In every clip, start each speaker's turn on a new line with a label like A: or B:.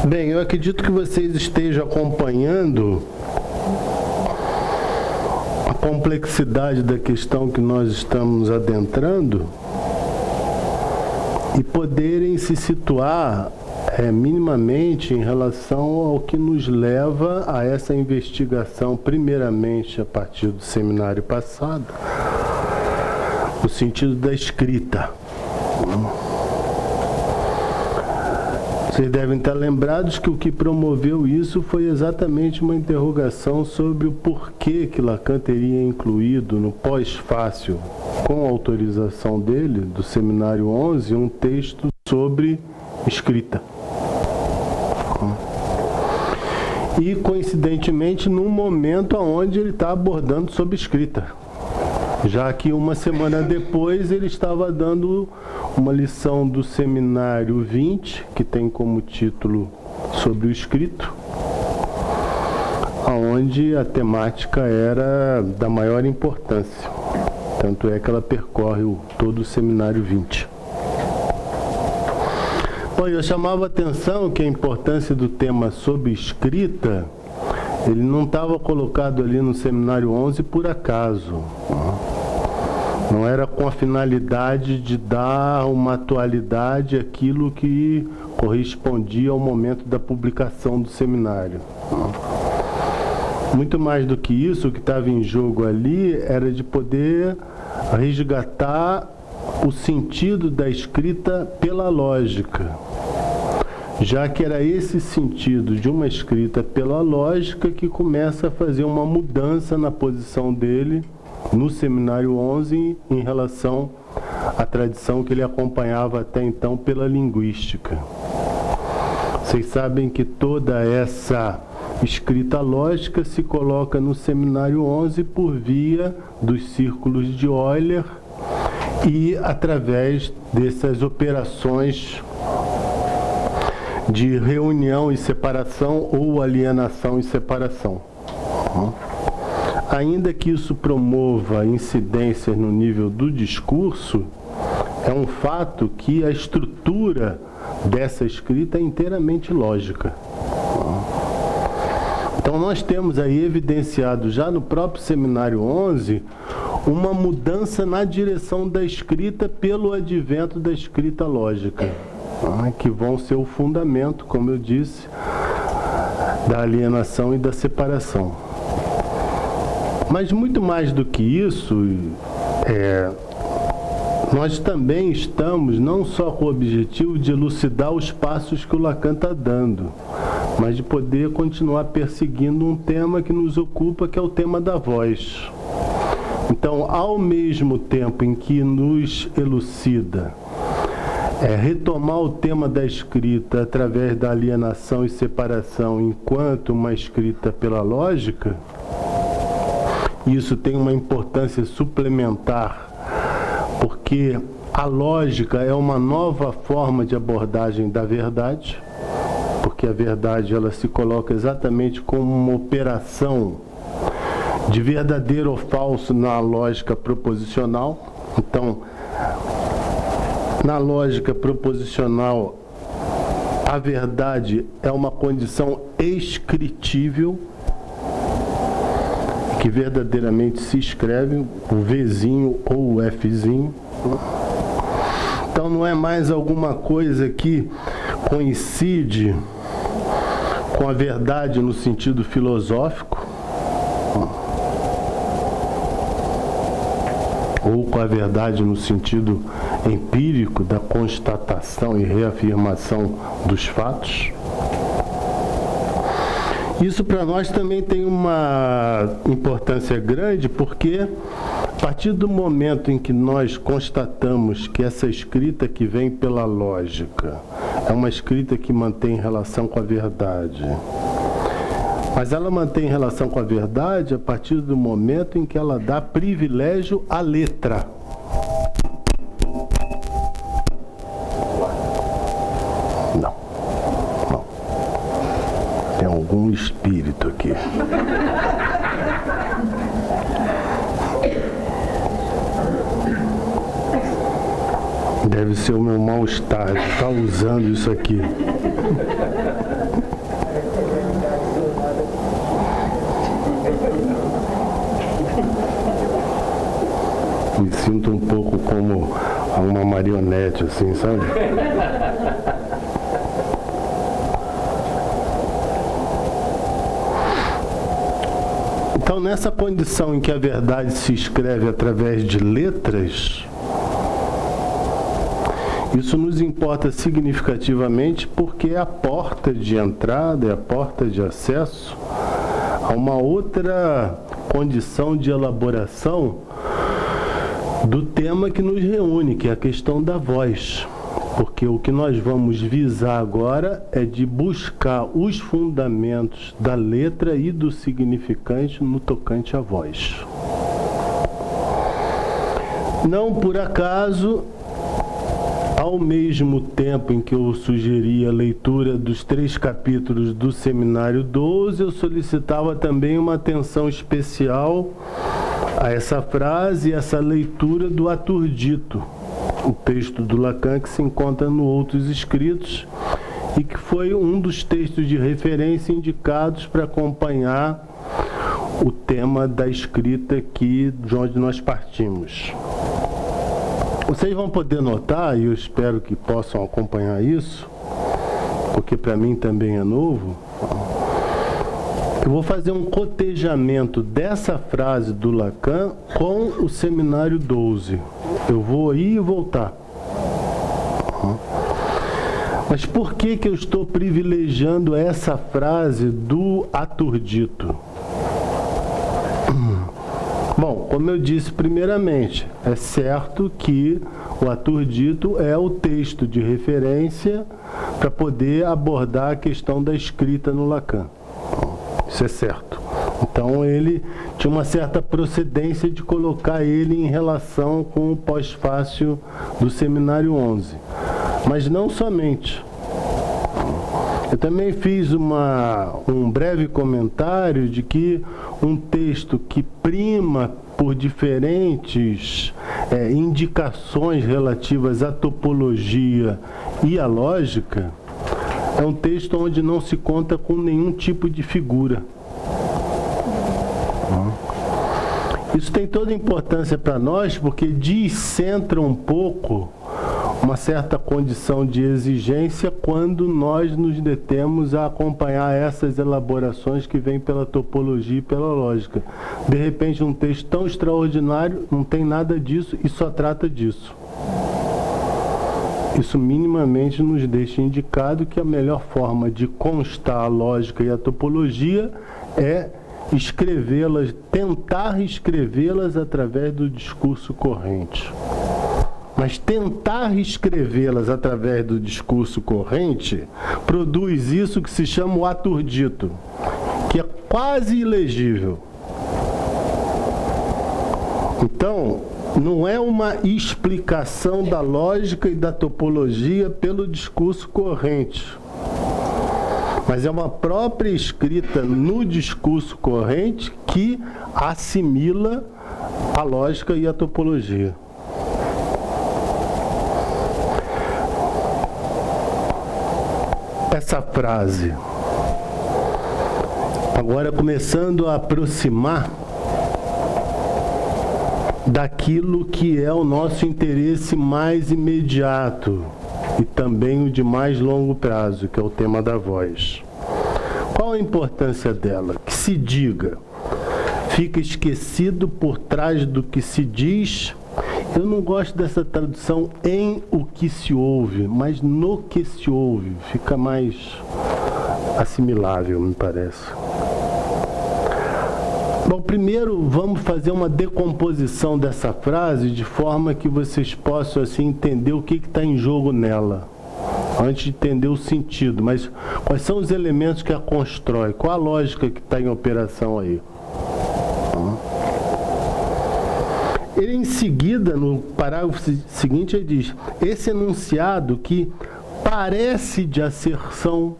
A: Bem, eu acredito que vocês estejam acompanhando a complexidade da questão que nós estamos adentrando e poderem se situar minimamente em relação ao que nos leva a essa investigação, primeiramente a partir do seminário passado, no sentido da escrita. Vocês devem estar lembrados que o que promoveu isso foi exatamente uma interrogação sobre o porquê que Lacan teria incluído no pós-fácil, com autorização dele, do Seminário 11, um texto sobre escrita. E, coincidentemente, num momento onde ele está abordando sobre escrita. Já que uma semana depois ele estava dando uma lição do Seminário 20, que tem como título Sobre o Escrito, onde a temática era da maior importância. Tanto é que ela percorre todo o Seminário 20. Bom, eu chamava a atenção que a importância do tema sobre escrita, ele não estava colocado ali no Seminário 11 por acaso. Não era com a finalidade de dar uma atualidade àquilo que correspondia ao momento da publicação do seminário. Muito mais do que isso, o que estava em jogo ali era de poder resgatar o sentido da escrita pela lógica, já que era esse sentido de uma escrita pela lógica que começa a fazer uma mudança na posição dele no Seminário 11 em relação à tradição que ele acompanhava até então pela linguística. Vocês sabem que toda essa escrita lógica se coloca no Seminário 11 por via dos círculos de Euler e através dessas operações de reunião e separação ou alienação e separação. Ainda que isso promova incidências no nível do discurso, é um fato que a estrutura dessa escrita é inteiramente lógica. Então nós temos aí evidenciado já no próprio Seminário 11 uma mudança na direção da escrita pelo advento da escrita lógica, que vão ser o fundamento, como eu disse, da alienação e da separação. Mas muito mais do que isso, nós também estamos não só com o objetivo de elucidar os passos que o Lacan está dando, mas de poder continuar perseguindo um tema que nos ocupa, que é o tema da voz. Então, ao mesmo tempo em que nos elucida retomar o tema da escrita através da alienação e separação enquanto uma escrita pela lógica, isso tem uma importância suplementar, porque a lógica é uma nova forma de abordagem da verdade, porque a verdade ela se coloca exatamente como uma operação de verdadeiro ou falso na lógica proposicional. Então, na lógica proposicional, a verdade é uma condição escritível, que verdadeiramente se escreve, o Vzinho ou o Fzinho. Então não é mais alguma coisa que coincide com a verdade no sentido filosófico, ou com a verdade no sentido empírico da constatação e reafirmação dos fatos. Isso para nós também tem uma importância grande, porque a partir do momento em que nós constatamos que essa escrita que vem pela lógica é uma escrita que mantém relação com a verdade, mas ela mantém relação com a verdade a partir do momento em que ela dá privilégio à letra. Algum espírito aqui. Deve ser o meu mal-estar, está usando isso aqui. Me sinto um pouco como uma marionete, assim, sabe? Então, nessa condição em que a verdade se escreve através de letras, isso nos importa significativamente porque é a porta de entrada, é a porta de acesso a uma outra condição de elaboração do tema que nos reúne, que é a questão da voz. Porque o que nós vamos visar agora é de buscar os fundamentos da letra e do significante no tocante à voz. Não por acaso, ao mesmo tempo em que eu sugeri a leitura dos 3 capítulos do Seminário 12, eu solicitava também uma atenção especial a essa frase e essa leitura do Aturdito, o texto do Lacan que se encontra no Outros Escritos e que foi um dos textos de referência indicados para acompanhar o tema da escrita aqui de onde nós partimos. Vocês vão poder notar, e eu espero que possam acompanhar isso, porque para mim também é novo. Eu vou fazer um cotejamento dessa frase do Lacan com o Seminário 12. Eu vou ir e voltar. Mas por que eu estou privilegiando essa frase do Aturdito? Bom, como eu disse primeiramente, é certo que o Aturdito é o texto de referência para poder abordar a questão da escrita no Lacan. Isso é certo. Então ele tinha uma certa procedência de colocar ele em relação com o pós-fácil do Seminário 11. Mas não somente. Eu também fiz um breve comentário de que um texto que prima por diferentes indicações relativas à topologia e à lógica é um texto onde não se conta com nenhum tipo de figura. Isso tem toda a importância para nós porque descentra um pouco uma certa condição de exigência quando nós nos detemos a acompanhar essas elaborações que vêm pela topologia e pela lógica. De repente, um texto tão extraordinário não tem nada disso e só trata disso. Isso minimamente nos deixa indicado que a melhor forma de constar a lógica e a topologia é escrevê-las, tentar escrevê-las através do discurso corrente. Mas tentar escrevê-las através do discurso corrente produz isso que se chama o Aturdito, que é quase ilegível. Então, não é uma explicação da lógica e da topologia pelo discurso corrente, mas é uma própria escrita no discurso corrente que assimila a lógica e a topologia. Essa frase, agora começando a aproximar daquilo que é o nosso interesse mais imediato e também o de mais longo prazo, que é o tema da voz. Qual a importância dela? Que se diga, fica esquecido por trás do que se diz. Eu não gosto dessa tradução em o que se ouve, mas no que se ouve, fica mais assimilável, me parece. Bom, primeiro vamos fazer uma decomposição dessa frase de forma que vocês possam assim entender o que está em jogo nela, antes de entender o sentido. Mas quais são os elementos que a constroem? Qual a lógica que está em operação aí? Ele em seguida, no parágrafo seguinte, ele diz: esse enunciado que parece de asserção,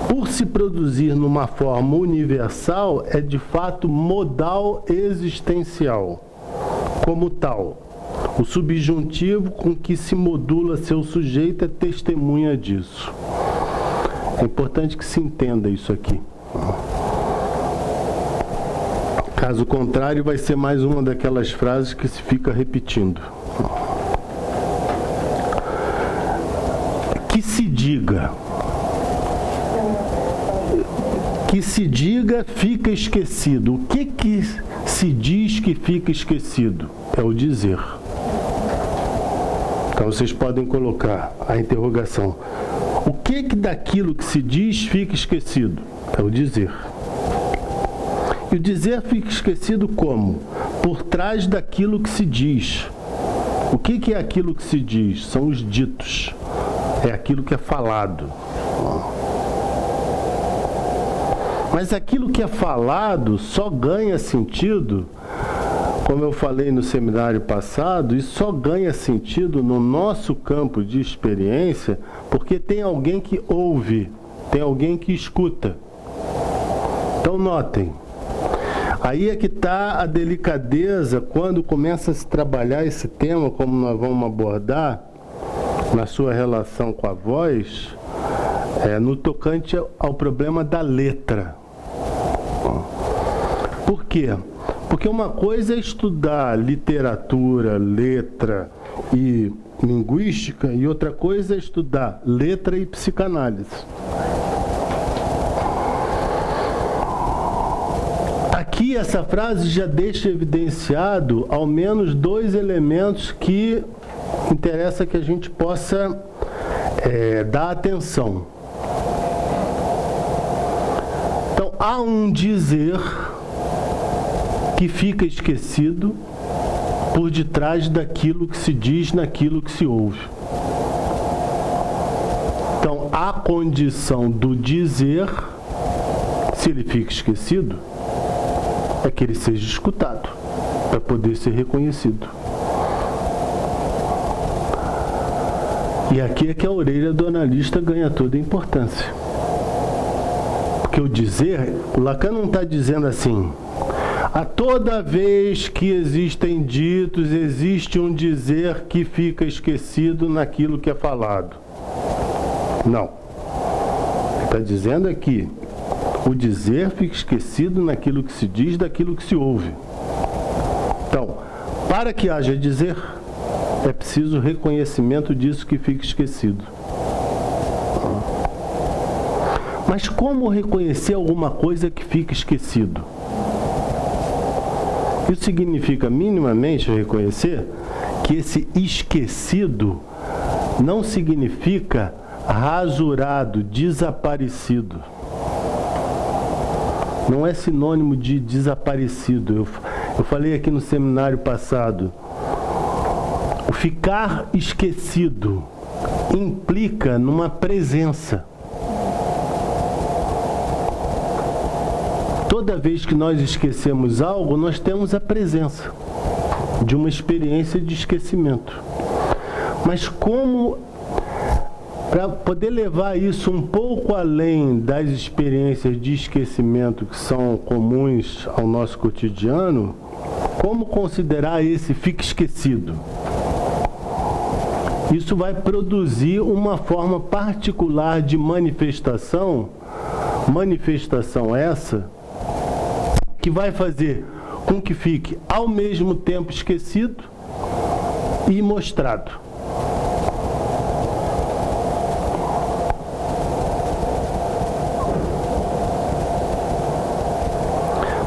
A: por se produzir numa forma universal, é de fato modal existencial. Como tal, o subjuntivo com que se modula seu sujeito é testemunha disso. É importante que se entenda isso aqui. Caso contrário, vai ser mais uma daquelas frases que se fica repetindo. Que se diga. Que se diga, fica esquecido. O que se diz que fica esquecido? É o dizer. Então vocês podem colocar a interrogação. O que daquilo que se diz fica esquecido? É o dizer. E o dizer fica esquecido como? Por trás daquilo que se diz. O que é aquilo que se diz? São os ditos. É aquilo que é falado. Mas aquilo que é falado só ganha sentido, como eu falei no seminário passado, e só ganha sentido no nosso campo de experiência, porque tem alguém que ouve, tem alguém que escuta. Então notem, aí é que está a delicadeza quando começa a se trabalhar esse tema, como nós vamos abordar, na sua relação com a voz, no tocante ao problema da letra. Por quê? Porque uma coisa é estudar literatura, letra e linguística, e outra coisa é estudar letra e psicanálise. Aqui essa frase já deixa evidenciado ao menos dois elementos que interessa que a gente possa dar atenção. Então, há um dizer que fica esquecido por detrás daquilo que se diz, naquilo que se ouve. Então, a condição do dizer, se ele fica esquecido, é que ele seja escutado, para poder ser reconhecido. E aqui é que a orelha do analista ganha toda a importância. Porque o dizer, o Lacan não está dizendo assim, a toda vez que existem ditos, existe um dizer que fica esquecido naquilo que é falado. Não. Ele está dizendo aqui, o dizer fica esquecido naquilo que se diz, daquilo que se ouve. Então, para que haja dizer, é preciso reconhecimento disso que fica esquecido. Mas como reconhecer alguma coisa que fica esquecido? Isso significa minimamente reconhecer que esse esquecido não significa rasurado, desaparecido. Não é sinônimo de desaparecido. Eu falei aqui no seminário passado, o ficar esquecido implica numa presença. Toda vez que nós esquecemos algo, nós temos a presença de uma experiência de esquecimento. Mas como, para poder levar isso um pouco além das experiências de esquecimento que são comuns ao nosso cotidiano, como considerar esse fica esquecido? Isso vai produzir uma forma particular de manifestação essa, que vai fazer com que fique ao mesmo tempo esquecido e mostrado.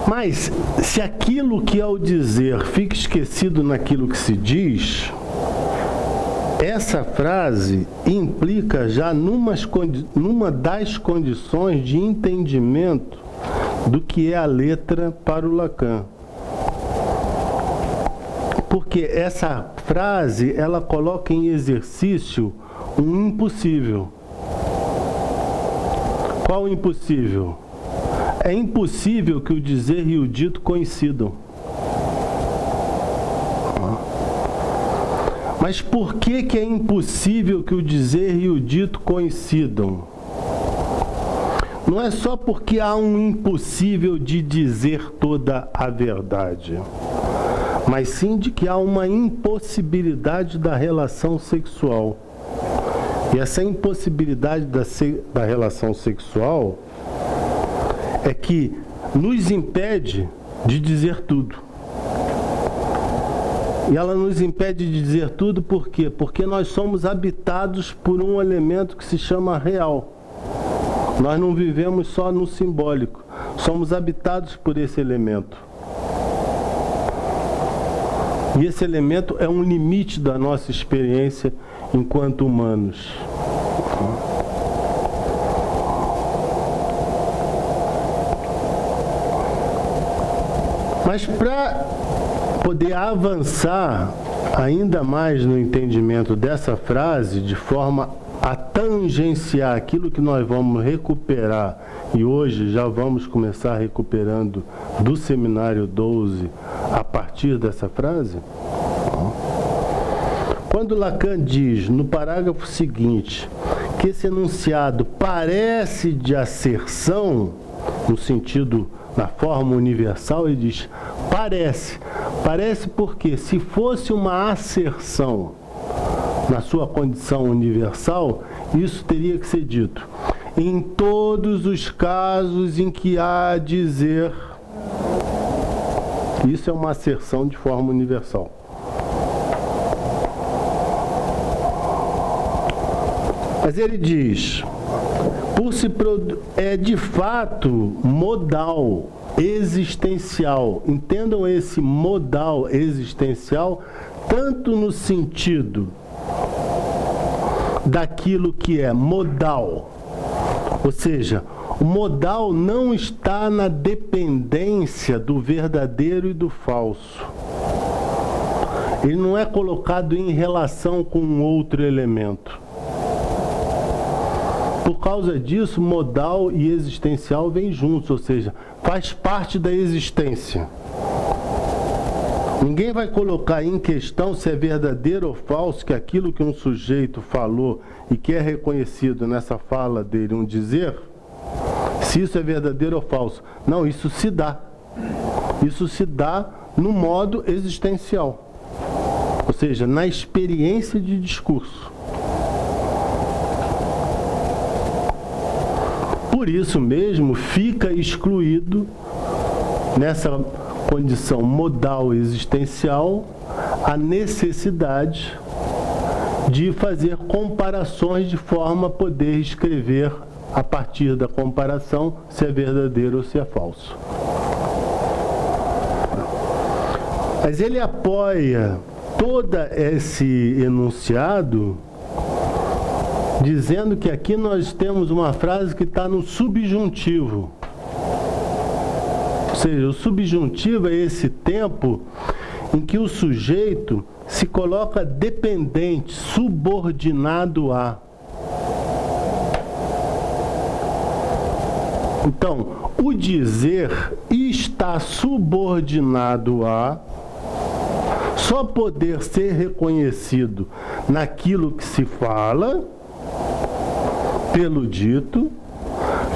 A: Mas, se aquilo que ao dizer fica esquecido naquilo que se diz, essa frase implica já numa das condições de entendimento do que é a letra para o Lacan. Porque essa frase, ela coloca em exercício um impossível. Qual o impossível? É impossível que o dizer e o dito coincidam. Mas por que é impossível que o dizer e o dito coincidam? Não é só porque há um impossível de dizer toda a verdade, mas sim de que há uma impossibilidade da relação sexual. E essa impossibilidade da relação sexual é que nos impede de dizer tudo. E ela nos impede de dizer tudo por quê? Porque nós somos habitados por um elemento que se chama real. Nós não vivemos só no simbólico, somos habitados por esse elemento. E esse elemento é um limite da nossa experiência enquanto humanos. Mas para poder avançar ainda mais no entendimento dessa frase, de forma a tangenciar aquilo que nós vamos recuperar, e hoje já vamos começar recuperando do seminário 12 a partir dessa frase, quando Lacan diz no parágrafo seguinte que esse enunciado parece de asserção, no sentido, na forma universal, ele diz parece. Parece porque se fosse uma asserção na sua condição universal, isso teria que ser dito em todos os casos em que há a dizer. Isso é uma asserção de forma universal. Mas ele diz, é de fato modal, existencial. Entendam esse modal existencial tanto no sentido daquilo que é modal, ou seja, o modal não está na dependência do verdadeiro e do falso. Ele não é colocado em relação com um outro elemento. Por causa disso, modal e existencial vêm juntos, ou seja, faz parte da existência. Ninguém vai colocar em questão se é verdadeiro ou falso que aquilo que um sujeito falou e que é reconhecido nessa fala dele, um dizer, se isso é verdadeiro ou falso. Não, isso se dá. Isso se dá no modo existencial, ou seja, na experiência de discurso. Por isso mesmo, fica excluído, nessa condição modal existencial, a necessidade de fazer comparações de forma a poder escrever, a partir da comparação, se é verdadeiro ou se é falso. Mas ele apoia todo esse enunciado dizendo que aqui nós temos uma frase que está no subjuntivo. Ou seja, o subjuntivo é esse tempo em que o sujeito se coloca dependente, subordinado a. Então, o dizer está subordinado a só poder ser reconhecido naquilo que se fala, pelo dito,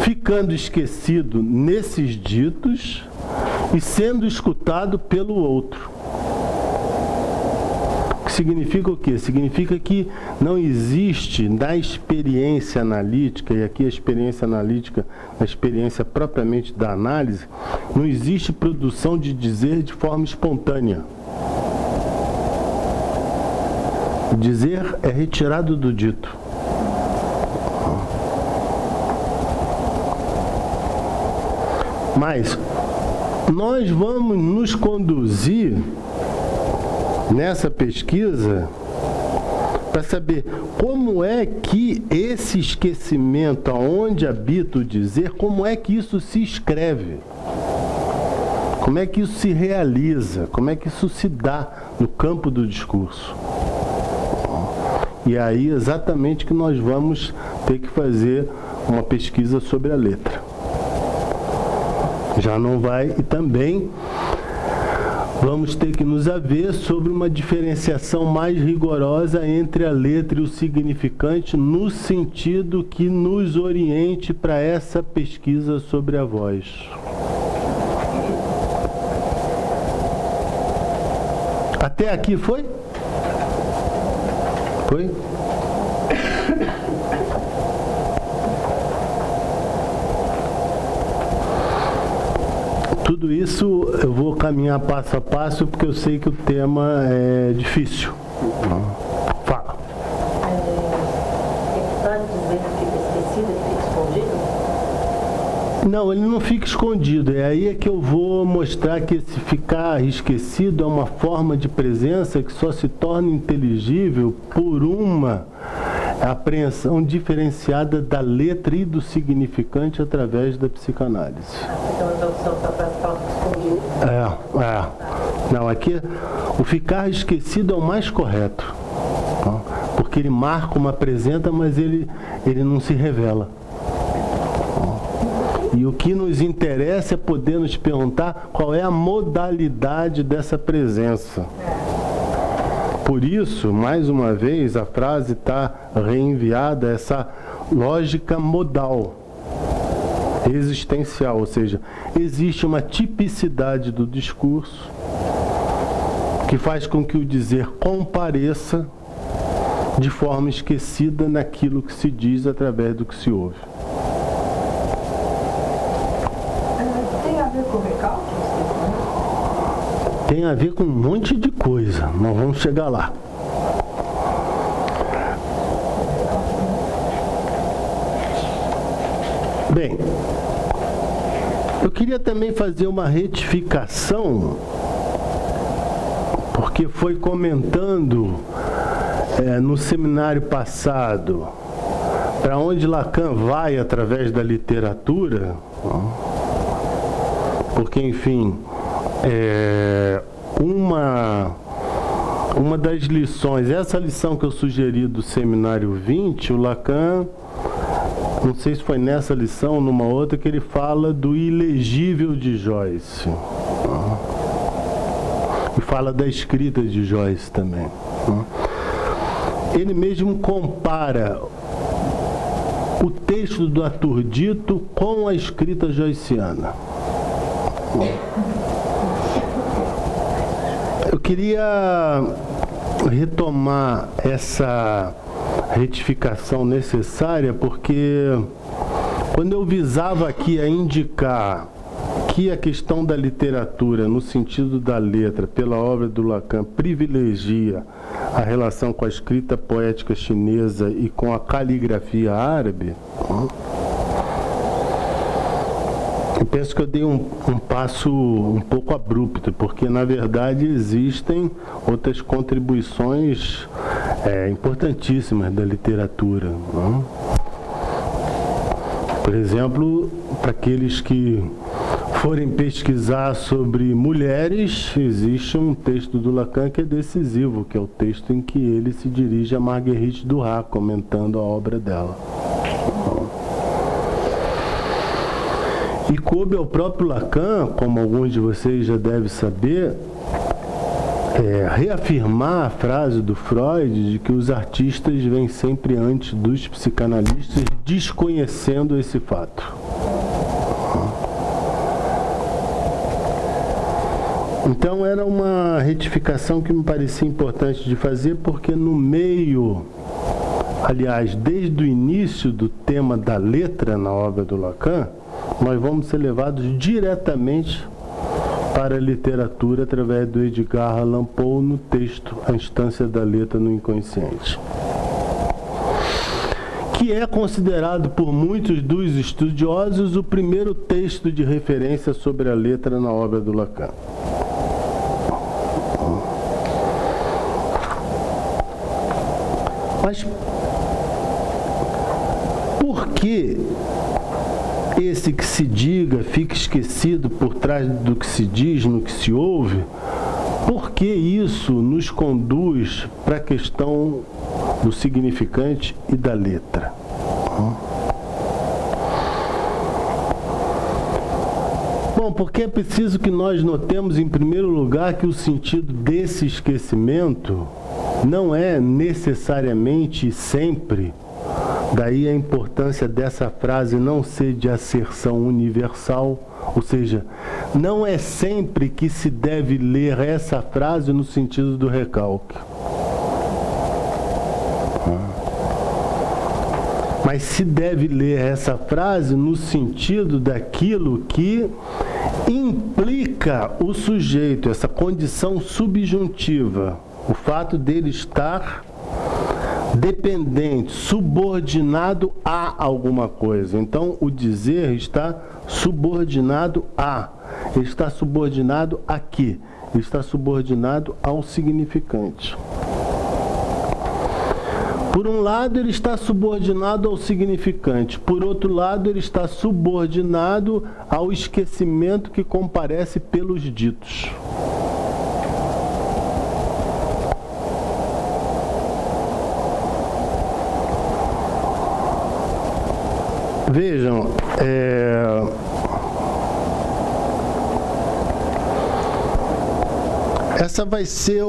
A: ficando esquecido nesses ditos e sendo escutado pelo outro. Que significa o quê? Significa que não existe na experiência analítica, e aqui a experiência analítica, a experiência propriamente da análise, não existe produção de dizer de forma espontânea. O dizer é retirado do dito. Mas nós vamos nos conduzir nessa pesquisa para saber como é que esse esquecimento, aonde habita o dizer, como é que isso se escreve, como é que isso se realiza, como é que isso se dá no campo do discurso. E aí exatamente que nós vamos ter que fazer uma pesquisa sobre a letra. Já não vai, e também vamos ter que nos haver sobre uma diferenciação mais rigorosa entre a letra e o significante, no sentido que nos oriente para essa pesquisa sobre a voz. Até aqui foi? Foi? Tudo isso eu vou caminhar passo a passo, porque eu sei que o tema é difícil. Fala.
B: Pode dizer que fica esquecido, que fica escondido?
A: Não, ele não fica escondido. É aí que eu vou mostrar que esse ficar esquecido é uma forma de presença que só se torna inteligível por uma apreensão diferenciada da letra e do significante através da psicanálise.
B: Então a solução para falar escondido.
A: Não, aqui o ficar esquecido é o mais correto. Tá? Porque ele marca uma presença, mas ele não se revela. E o que nos interessa é poder nos perguntar qual é a modalidade dessa presença. Por isso, mais uma vez, a frase está reenviada a essa lógica modal, existencial, ou seja, existe uma tipicidade do discurso que faz com que o dizer compareça de forma esquecida naquilo que se diz através do que se ouve.
B: Tem a ver com recalque?
A: Tem a ver com um monte de coisa, nós vamos chegar lá. Bem, eu queria também fazer uma retificação, porque foi comentando no seminário passado para onde Lacan vai através da literatura, porque, enfim, uma das lições, essa lição que eu sugeri do seminário 20, o Lacan, não sei se foi nessa lição ou numa outra, que ele fala do ilegível de Joyce. E fala da escrita de Joyce também. Ele mesmo compara o texto do Arthur Dito com a escrita joyciana. Eu queria retomar essa retificação necessária, porque quando eu visava aqui a indicar que a questão da literatura, no sentido da letra, pela obra do Lacan, privilegia a relação com a escrita poética chinesa e com a caligrafia árabe, eu penso que eu dei um passo um pouco abrupto, porque na verdade existem outras contribuições importantíssimas da literatura. Por exemplo, para aqueles que forem pesquisar sobre mulheres, existe um texto do Lacan que é decisivo, que é o texto em que ele se dirige a Marguerite Duras, comentando a obra dela. E coube ao próprio Lacan, como alguns de vocês já devem saber, reafirmar a frase do Freud de que os artistas vêm sempre antes dos psicanalistas, desconhecendo esse fato. Então era uma retificação que me parecia importante de fazer, porque no meio, aliás, desde o início do tema da letra na obra do Lacan, nós vamos ser levados diretamente para a literatura através do Edgar Allan Poe no texto A Instância da Letra no Inconsciente, que é considerado por muitos dos estudiosos o primeiro texto de referência sobre a letra na obra do Lacan. Mas por que esse que se diga fica esquecido por trás do que se diz, no que se ouve? Por que isso nos conduz para a questão do significante e da letra? Bom, porque é preciso que nós notemos, em primeiro lugar, que o sentido desse esquecimento não é necessariamente sempre, daí a importância dessa frase não ser de asserção universal, ou seja, não é sempre que se deve ler essa frase no sentido do recalque. Mas se deve ler essa frase no sentido daquilo que implica o sujeito, essa condição subjuntiva, o fato dele estar dependente, subordinado a alguma coisa. Então, o dizer está subordinado a, ele está subordinado a quê? Ele está subordinado ao significante. Por um lado, ele está subordinado ao significante. Por outro lado, ele está subordinado ao esquecimento que comparece pelos ditos. Vejam, essa vai ser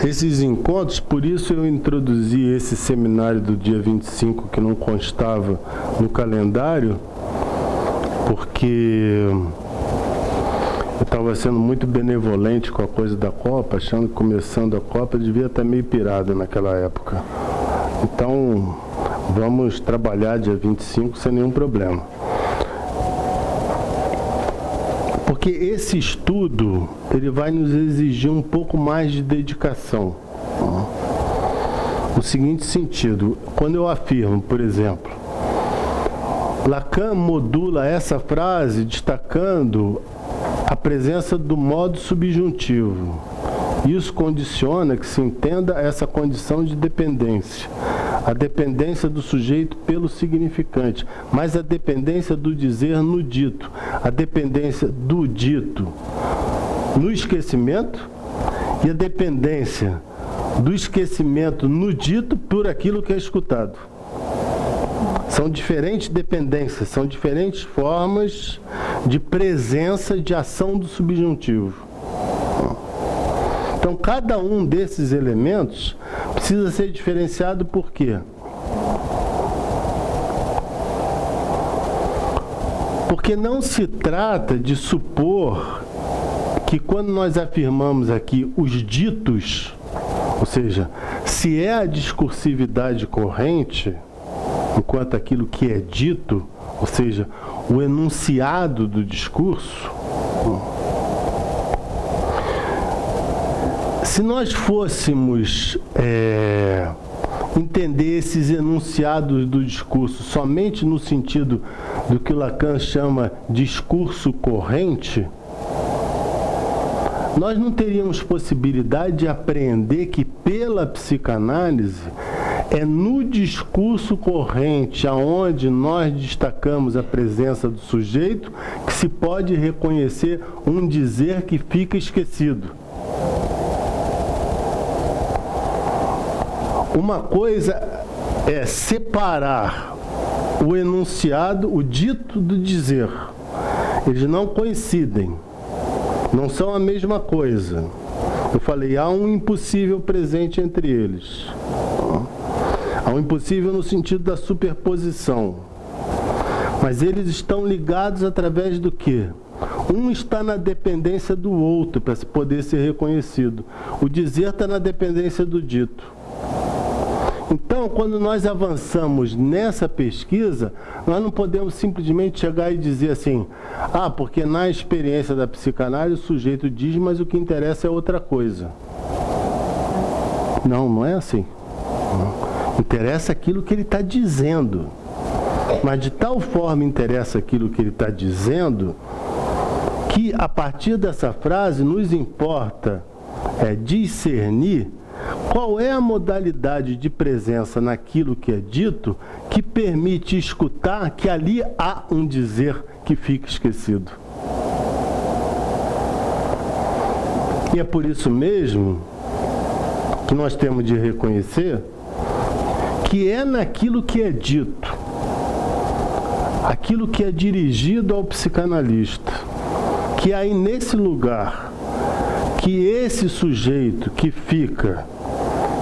A: esses encontros, por isso eu introduzi esse seminário do dia 25, que não constava no calendário, porque eu estava sendo muito benevolente com a coisa da Copa, achando que começando a Copa devia estar meio pirado naquela época. Então, vamos trabalhar dia 25 sem nenhum problema. Porque esse estudo, ele vai nos exigir um pouco mais de dedicação. No seguinte sentido, quando eu afirmo, por exemplo, Lacan modula essa frase destacando a presença do modo subjuntivo. Isso condiciona que se entenda essa condição de dependência. A dependência do sujeito pelo significante, mas a dependência do dizer no dito, a dependência do dito no esquecimento e a dependência do esquecimento no dito por aquilo que é escutado. São diferentes dependências, são diferentes formas de presença de ação do subjuntivo. Então, cada um desses elementos precisa ser diferenciado por quê? Porque não se trata de supor que quando nós afirmamos aqui os ditos, ou seja, se é a discursividade corrente, enquanto aquilo que é dito, ou seja, o enunciado do discurso, se nós fôssemos entender esses enunciados do discurso somente no sentido do que Lacan chama discurso corrente, nós não teríamos possibilidade de apreender que pela psicanálise é no discurso corrente aonde nós destacamos a presença do sujeito que se pode reconhecer um dizer que fica esquecido. Uma coisa é separar o enunciado, o dito do dizer. Eles não coincidem, não são a mesma coisa. Eu falei, há um impossível presente entre eles. Há um impossível no sentido da superposição. Mas eles estão ligados através do quê? Um está na dependência do outro para poder ser reconhecido. O dizer está na dependência do dito. Então, quando nós avançamos nessa pesquisa, nós não podemos simplesmente chegar e dizer assim, porque na experiência da psicanálise o sujeito diz, mas o que interessa é outra coisa. Não, não é assim. Interessa aquilo que ele está dizendo. Mas de tal forma interessa aquilo que ele está dizendo, que a partir dessa frase nos importa discernir qual é a modalidade de presença naquilo que é dito que permite escutar que ali há um dizer que fica esquecido. E é por isso mesmo que nós temos de reconhecer que é naquilo que é dito, aquilo que é dirigido ao psicanalista, que aí nesse lugar, que esse sujeito que fica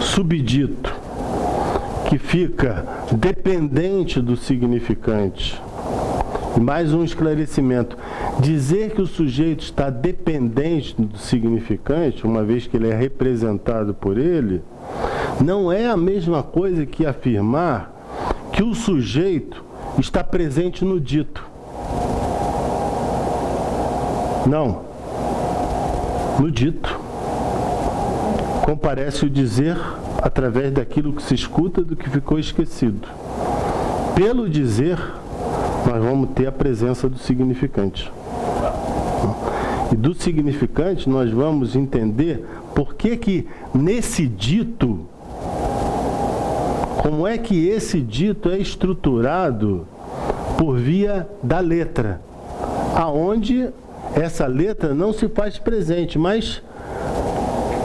A: subdito, que fica dependente do significante. E mais um esclarecimento. Dizer que o sujeito está dependente do significante, uma vez que ele é representado por ele, não é a mesma coisa que afirmar que o sujeito está presente no dito. Não. No dito. Comparece o dizer através daquilo que se escuta do que ficou esquecido. Pelo dizer, nós vamos ter a presença do significante. E do significante nós vamos entender por que nesse dito, como é que esse dito é estruturado por via da letra, aonde essa letra não se faz presente, mas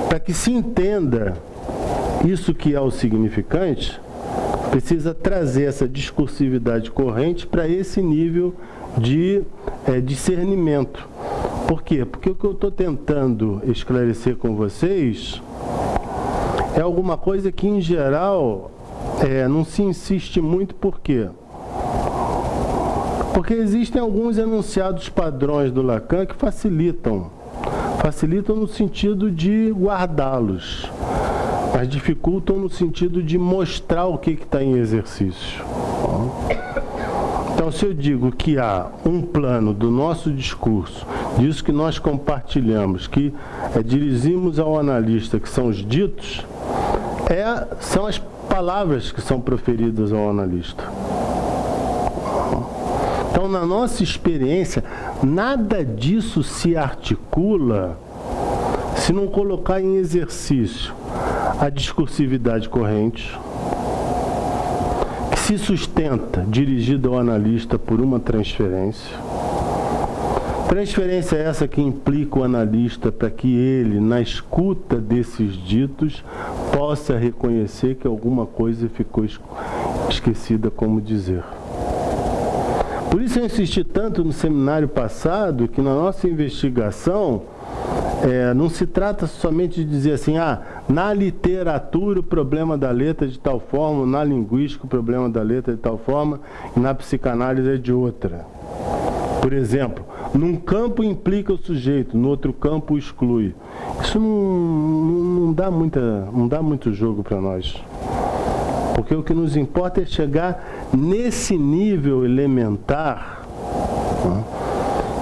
A: para que se entenda isso que é o significante, precisa trazer essa discursividade corrente para esse nível de discernimento. Por quê? Porque o que eu estou tentando esclarecer com vocês é alguma coisa que, em geral, não se insiste muito. Por quê? Porque existem alguns enunciados padrões do Lacan que facilitam no sentido de guardá-los, mas dificultam no sentido de mostrar o que está em exercício. Então, se eu digo que há um plano do nosso discurso, disso que nós compartilhamos, que dirigimos ao analista, que são os ditos, são as palavras que são proferidas ao analista. Então, na nossa experiência, nada disso se articula se não colocar em exercício a discursividade corrente, que se sustenta, dirigida ao analista por uma transferência. Transferência essa que implica o analista para que ele, na escuta desses ditos, possa reconhecer que alguma coisa ficou esquecida como dizer. Por isso eu insisti tanto no seminário passado que na nossa investigação não se trata somente de dizer assim, na literatura o problema da letra é de tal forma, na linguística o problema da letra é de tal forma, e na psicanálise é de outra. Por exemplo, num campo implica o sujeito, no outro campo o exclui. Isso não dá muito jogo para nós. Porque o que nos importa é chegar nesse nível elementar,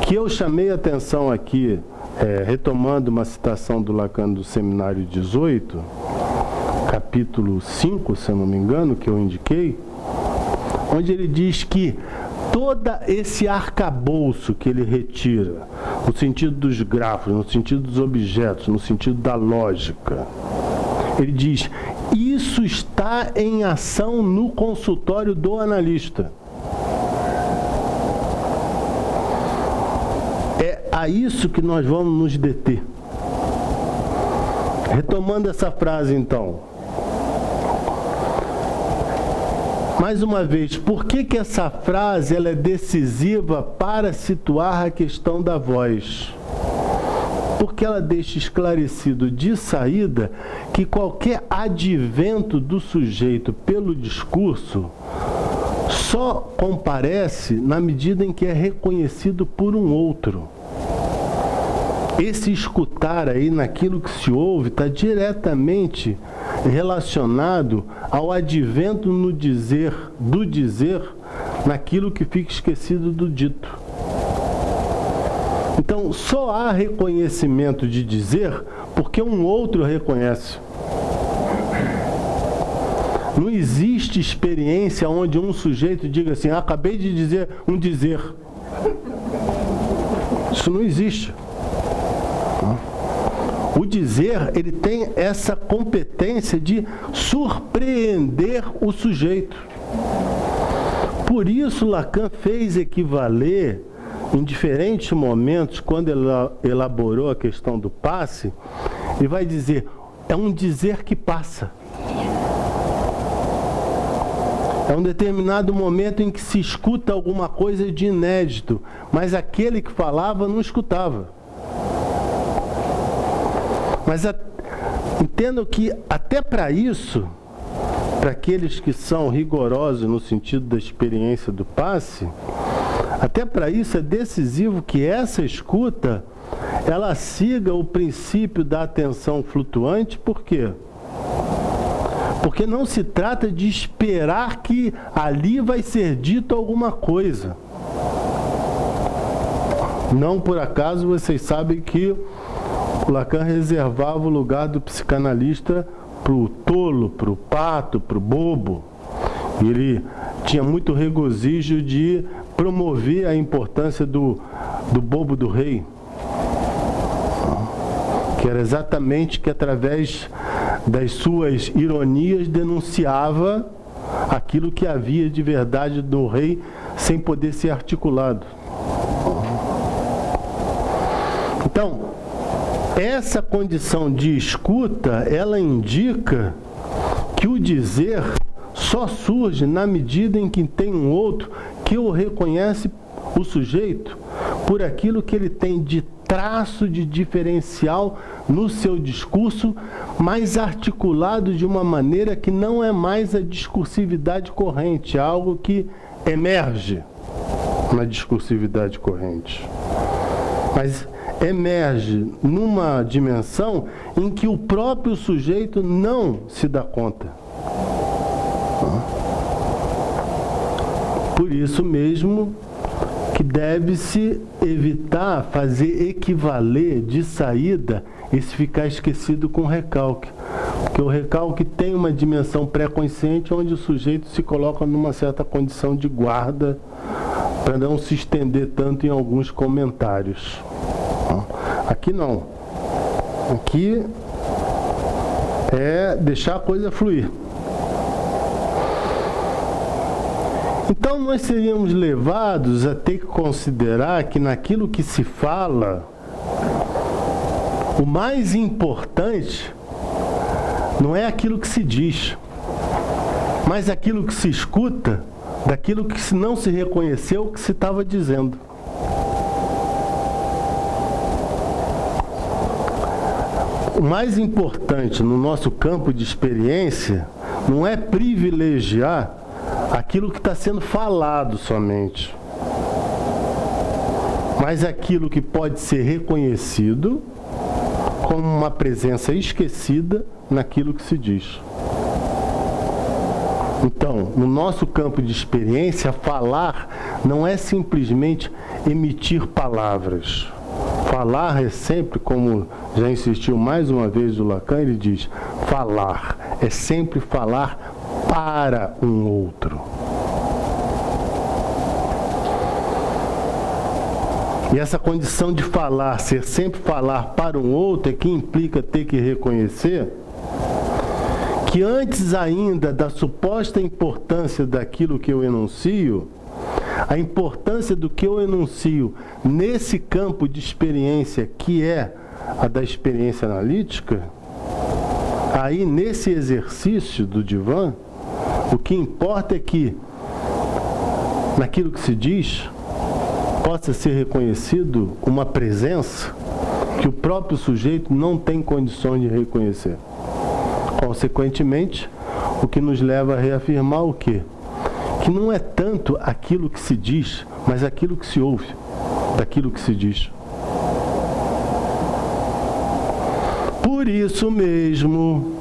A: que eu chamei a atenção aqui, retomando uma citação do Lacan do Seminário 18, capítulo 5, se eu não me engano, que eu indiquei, onde ele diz que todo esse arcabouço que ele retira, no sentido dos grafos, no sentido dos objetos, no sentido da lógica, ele diz, isso está em ação no consultório do analista. É a isso que nós vamos nos deter. Retomando essa frase, então. Mais uma vez, por que essa frase ela é decisiva para situar a questão da voz? Porque ela deixa esclarecido de saída que qualquer advento do sujeito pelo discurso só comparece na medida em que é reconhecido por um outro. Esse escutar aí naquilo que se ouve está diretamente relacionado ao advento no dizer, do dizer, naquilo que fica esquecido do dito. Então, só há reconhecimento de dizer porque um outro reconhece. Não existe experiência onde um sujeito diga assim, acabei de dizer um dizer. Isso não existe. O dizer, ele tem essa competência de surpreender o sujeito. Por isso, Lacan fez equivaler, em diferentes momentos, quando ele elaborou a questão do passe, ele vai dizer, é um dizer que passa. É um determinado momento em que se escuta alguma coisa de inédito, mas aquele que falava não escutava. Mas entendam que até para isso, para aqueles que são rigorosos no sentido da experiência do passe, até para isso é decisivo que essa escuta, ela siga o princípio da atenção flutuante. Por quê? Porque não se trata de esperar que ali vai ser dito alguma coisa. Não por acaso vocês sabem que o Lacan reservava o lugar do psicanalista para o tolo, para o pato, para o bobo. E ele tinha muito regozijo de promover a importância do bobo do rei, que era exatamente que através das suas ironias denunciava aquilo que havia de verdade do rei sem poder ser articulado. Então, essa condição de escuta, ela indica que o dizer só surge na medida em que tem um outro que o reconhece o sujeito por aquilo que ele tem de traço de diferencial no seu discurso, mais articulado de uma maneira que não é mais a discursividade corrente, algo que emerge na discursividade corrente, mas emerge numa dimensão em que o próprio sujeito não se dá conta. Por isso mesmo que deve-se evitar fazer equivaler de saída esse ficar esquecido com recalque. Porque o recalque tem uma dimensão pré-consciente onde o sujeito se coloca numa certa condição de guarda para não se estender tanto em alguns comentários. Aqui não. Aqui é deixar a coisa fluir. Então nós seríamos levados a ter que considerar que naquilo que se fala, o mais importante não é aquilo que se diz, mas aquilo que se escuta, daquilo que não se reconheceu o que se estava dizendo. O mais importante no nosso campo de experiência não é privilegiar aquilo que está sendo falado somente, mas aquilo que pode ser reconhecido como uma presença esquecida naquilo que se diz. Então, no nosso campo de experiência, falar não é simplesmente emitir palavras. Falar é sempre, como já insistiu mais uma vez o Lacan, ele diz, falar é sempre falar para um outro. E essa condição de falar, ser sempre falar para um outro, é que implica ter que reconhecer que antes ainda da suposta importância daquilo que eu enuncio, a importância do que eu enuncio nesse campo de experiência que é a da experiência analítica, aí nesse exercício do divã, o que importa é que naquilo que se diz possa ser reconhecido uma presença que o próprio sujeito não tem condições de reconhecer. Consequentemente, o que nos leva a reafirmar o quê? Que não é tanto aquilo que se diz, mas aquilo que se ouve daquilo que se diz. Por isso mesmo,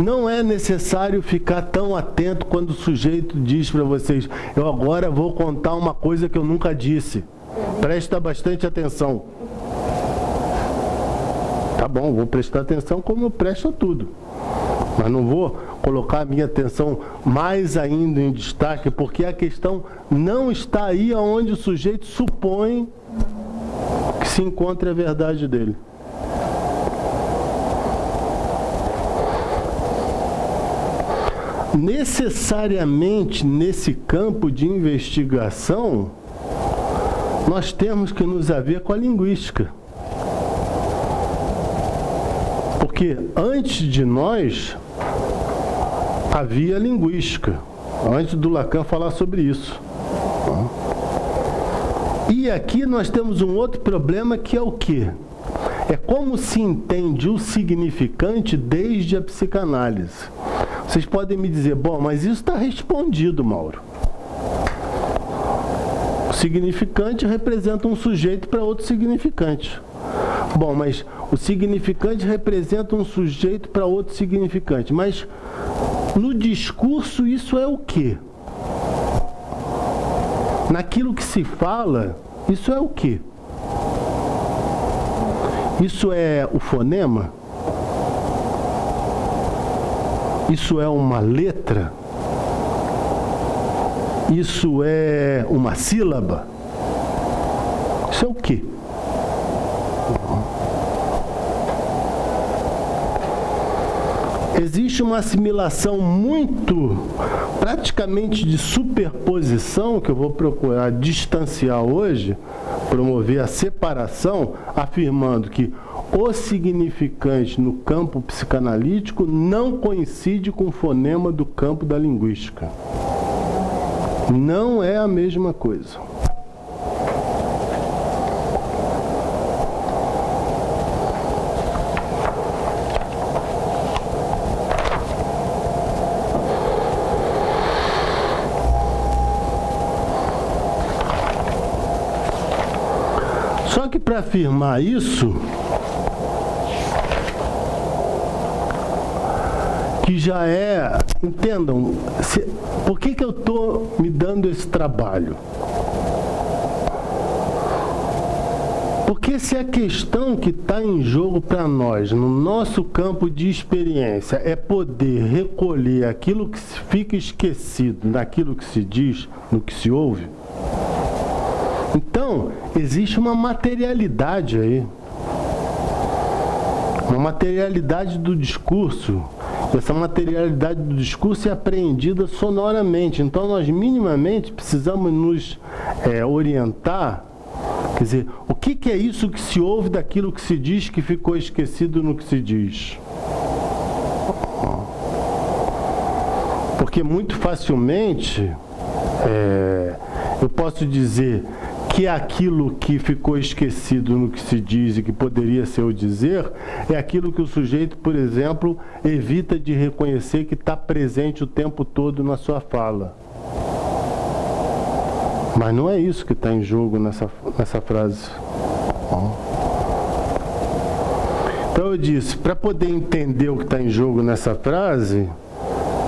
A: não é necessário ficar tão atento quando o sujeito diz para vocês: eu agora vou contar uma coisa que eu nunca disse. Presta bastante atenção. Tá bom, vou prestar atenção como eu presto a tudo. Mas não vou colocar a minha atenção mais ainda em destaque, porque a questão não está aí onde o sujeito supõe que se encontra a verdade dele. Necessariamente nesse campo de investigação, nós temos que nos haver com a linguística. Porque antes de nós havia linguística, antes do Lacan falar sobre isso. E aqui nós temos um outro problema que é o quê? É como se entende o significante desde a psicanálise. Vocês podem me dizer, bom, mas isso está respondido, Mauro. O significante representa um sujeito para outro significante. Bom, mas o significante representa um sujeito para outro significante. Mas no discurso isso é o quê? Naquilo que se fala, isso é o quê? Isso é o fonema? Isso é uma letra? Isso é uma sílaba? Isso é o quê? Existe uma assimilação praticamente de superposição, que eu vou procurar distanciar hoje, promover a separação, afirmando que o significante no campo psicanalítico não coincide com o fonema do campo da linguística. Não é a mesma coisa. Só que para afirmar isso, que já é, entendam, por que eu estou me dando esse trabalho? Porque se a questão que está em jogo para nós, no nosso campo de experiência, é poder recolher aquilo que fica esquecido naquilo que se diz, no que se ouve, então existe uma materialidade aí. Uma materialidade do discurso. Essa materialidade do discurso é apreendida sonoramente. Então nós minimamente precisamos nos orientar. Quer dizer, o que é isso que se ouve daquilo que se diz que ficou esquecido no que se diz? Porque muito facilmente eu posso dizer que aquilo que ficou esquecido no que se diz e que poderia ser o dizer, é aquilo que o sujeito, por exemplo, evita de reconhecer que está presente o tempo todo na sua fala. Mas não é isso que está em jogo nessa frase. Então eu disse, para poder entender o que está em jogo nessa frase,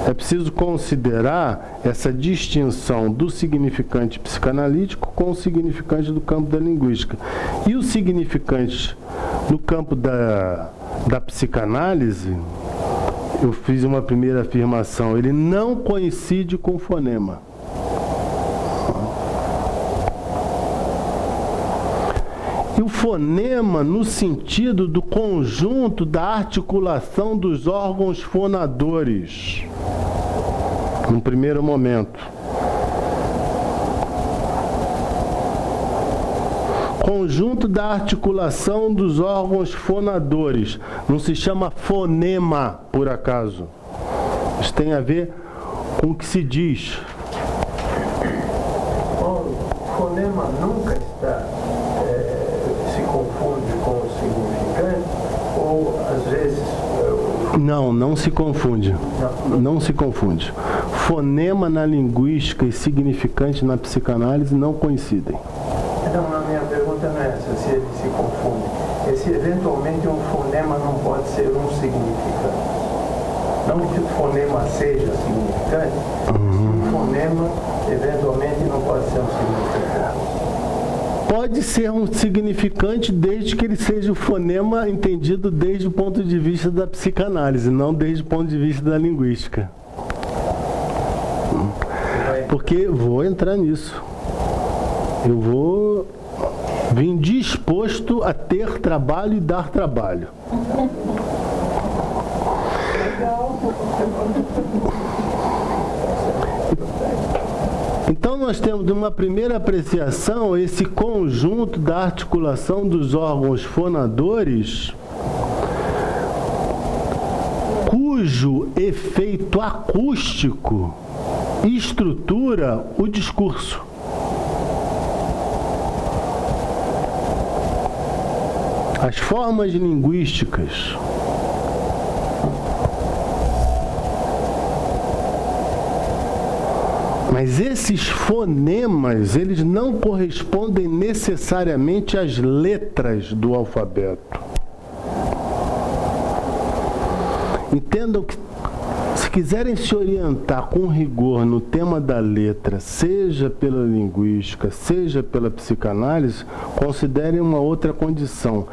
A: é preciso considerar essa distinção do significante psicanalítico com o significante do campo da linguística. E o significante no campo da psicanálise, eu fiz uma primeira afirmação, ele não coincide com o fonema. E o fonema no sentido do conjunto da articulação dos órgãos fonadores, num primeiro momento. Conjunto da articulação dos órgãos fonadores. Não se chama fonema, por acaso. Isso tem a ver com o que se diz.
C: O fonema nunca se confunde com o significante, ou às vezes...
A: Não se confunde. Não se confunde. Fonema na linguística e significante na psicanálise não coincidem.
C: Então, a minha pergunta não é essa, se ele se confunde. Se eventualmente um fonema não pode ser um significante. Não que o fonema seja significante, se um fonema eventualmente não pode ser um significante.
A: Pode ser um significante desde que ele seja o fonema entendido desde o ponto de vista da psicanálise, não desde o ponto de vista da linguística. Porque vou entrar nisso. Eu vou vir disposto a ter trabalho e dar trabalho. Então nós temos uma primeira apreciação esse conjunto da articulação dos órgãos fonadores, cujo efeito acústico estrutura o discurso. As formas linguísticas mas esses fonemas, eles não correspondem necessariamente às letras do alfabeto. Entendam que Se quiserem se orientar com rigor no tema da letra, seja pela linguística, seja pela psicanálise, considerem uma outra condição.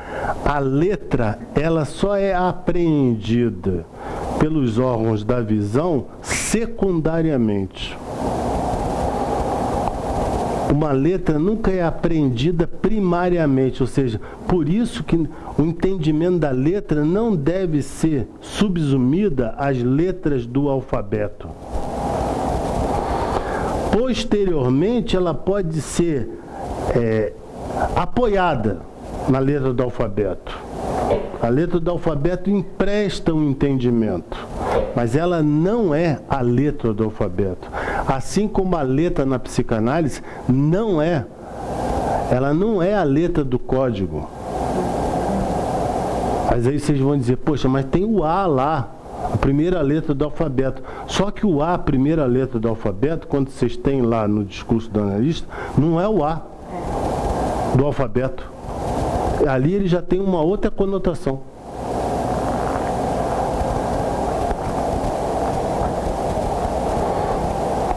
A: A letra, ela só é apreendida pelos órgãos da visão secundariamente. Uma letra nunca é apreendida primariamente, ou seja, por isso que o entendimento da letra não deve ser subsumida às letras do alfabeto. Posteriormente, ela pode ser apoiada na letra do alfabeto. A letra do alfabeto empresta um entendimento, mas ela não é a letra do alfabeto. Assim como a letra na psicanálise ela não é a letra do código. Mas aí vocês vão dizer, poxa, mas tem o A lá, a primeira letra do alfabeto. Só que o A, a primeira letra do alfabeto, quando vocês têm lá no discurso do analista, não é o A do alfabeto. Ali ele já tem uma outra conotação.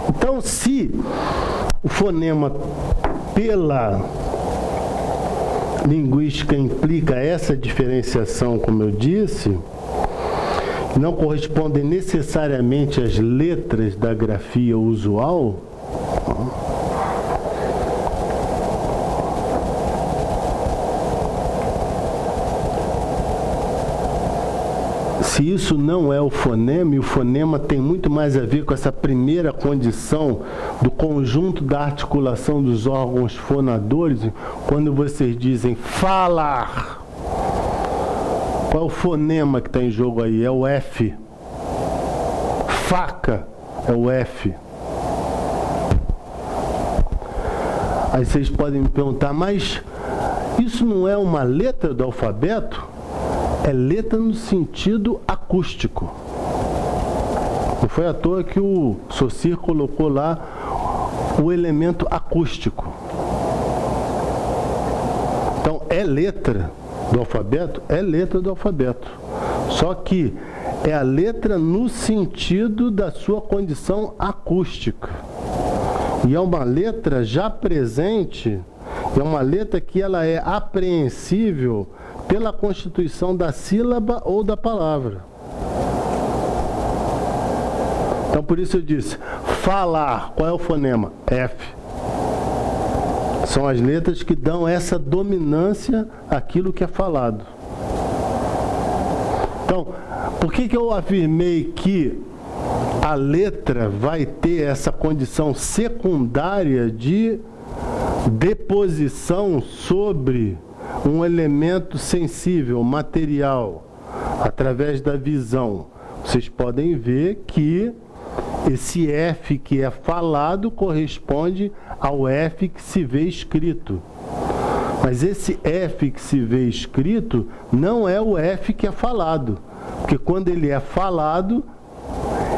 A: Então, se o fonema pela linguística implica essa diferenciação, como eu disse, não correspondem necessariamente às letras da grafia usual, se isso não é o fonema, e o fonema tem muito mais a ver com essa primeira condição do conjunto da articulação dos órgãos fonadores, quando vocês dizem falar, qual é o fonema que está em jogo aí? É o F. Faca é o F. Aí vocês podem me perguntar, mas isso não é uma letra do alfabeto? É letra no sentido acústico. Não foi à toa que o Saussure colocou lá o elemento acústico. Então, é letra do alfabeto? É letra do alfabeto. Só que é a letra no sentido da sua condição acústica. E é uma letra já presente, é uma letra que ela é apreensível pela constituição da sílaba ou da palavra. Então, por isso eu disse, falar, qual é o fonema? F. São as letras que dão essa dominância àquilo que é falado. Então, por que eu afirmei que a letra vai ter essa condição secundária de deposição sobre um elemento sensível, material, através da visão? Vocês podem ver que esse F que é falado corresponde ao F que se vê escrito. Mas esse F que se vê escrito não é o F que é falado. Porque quando ele é falado,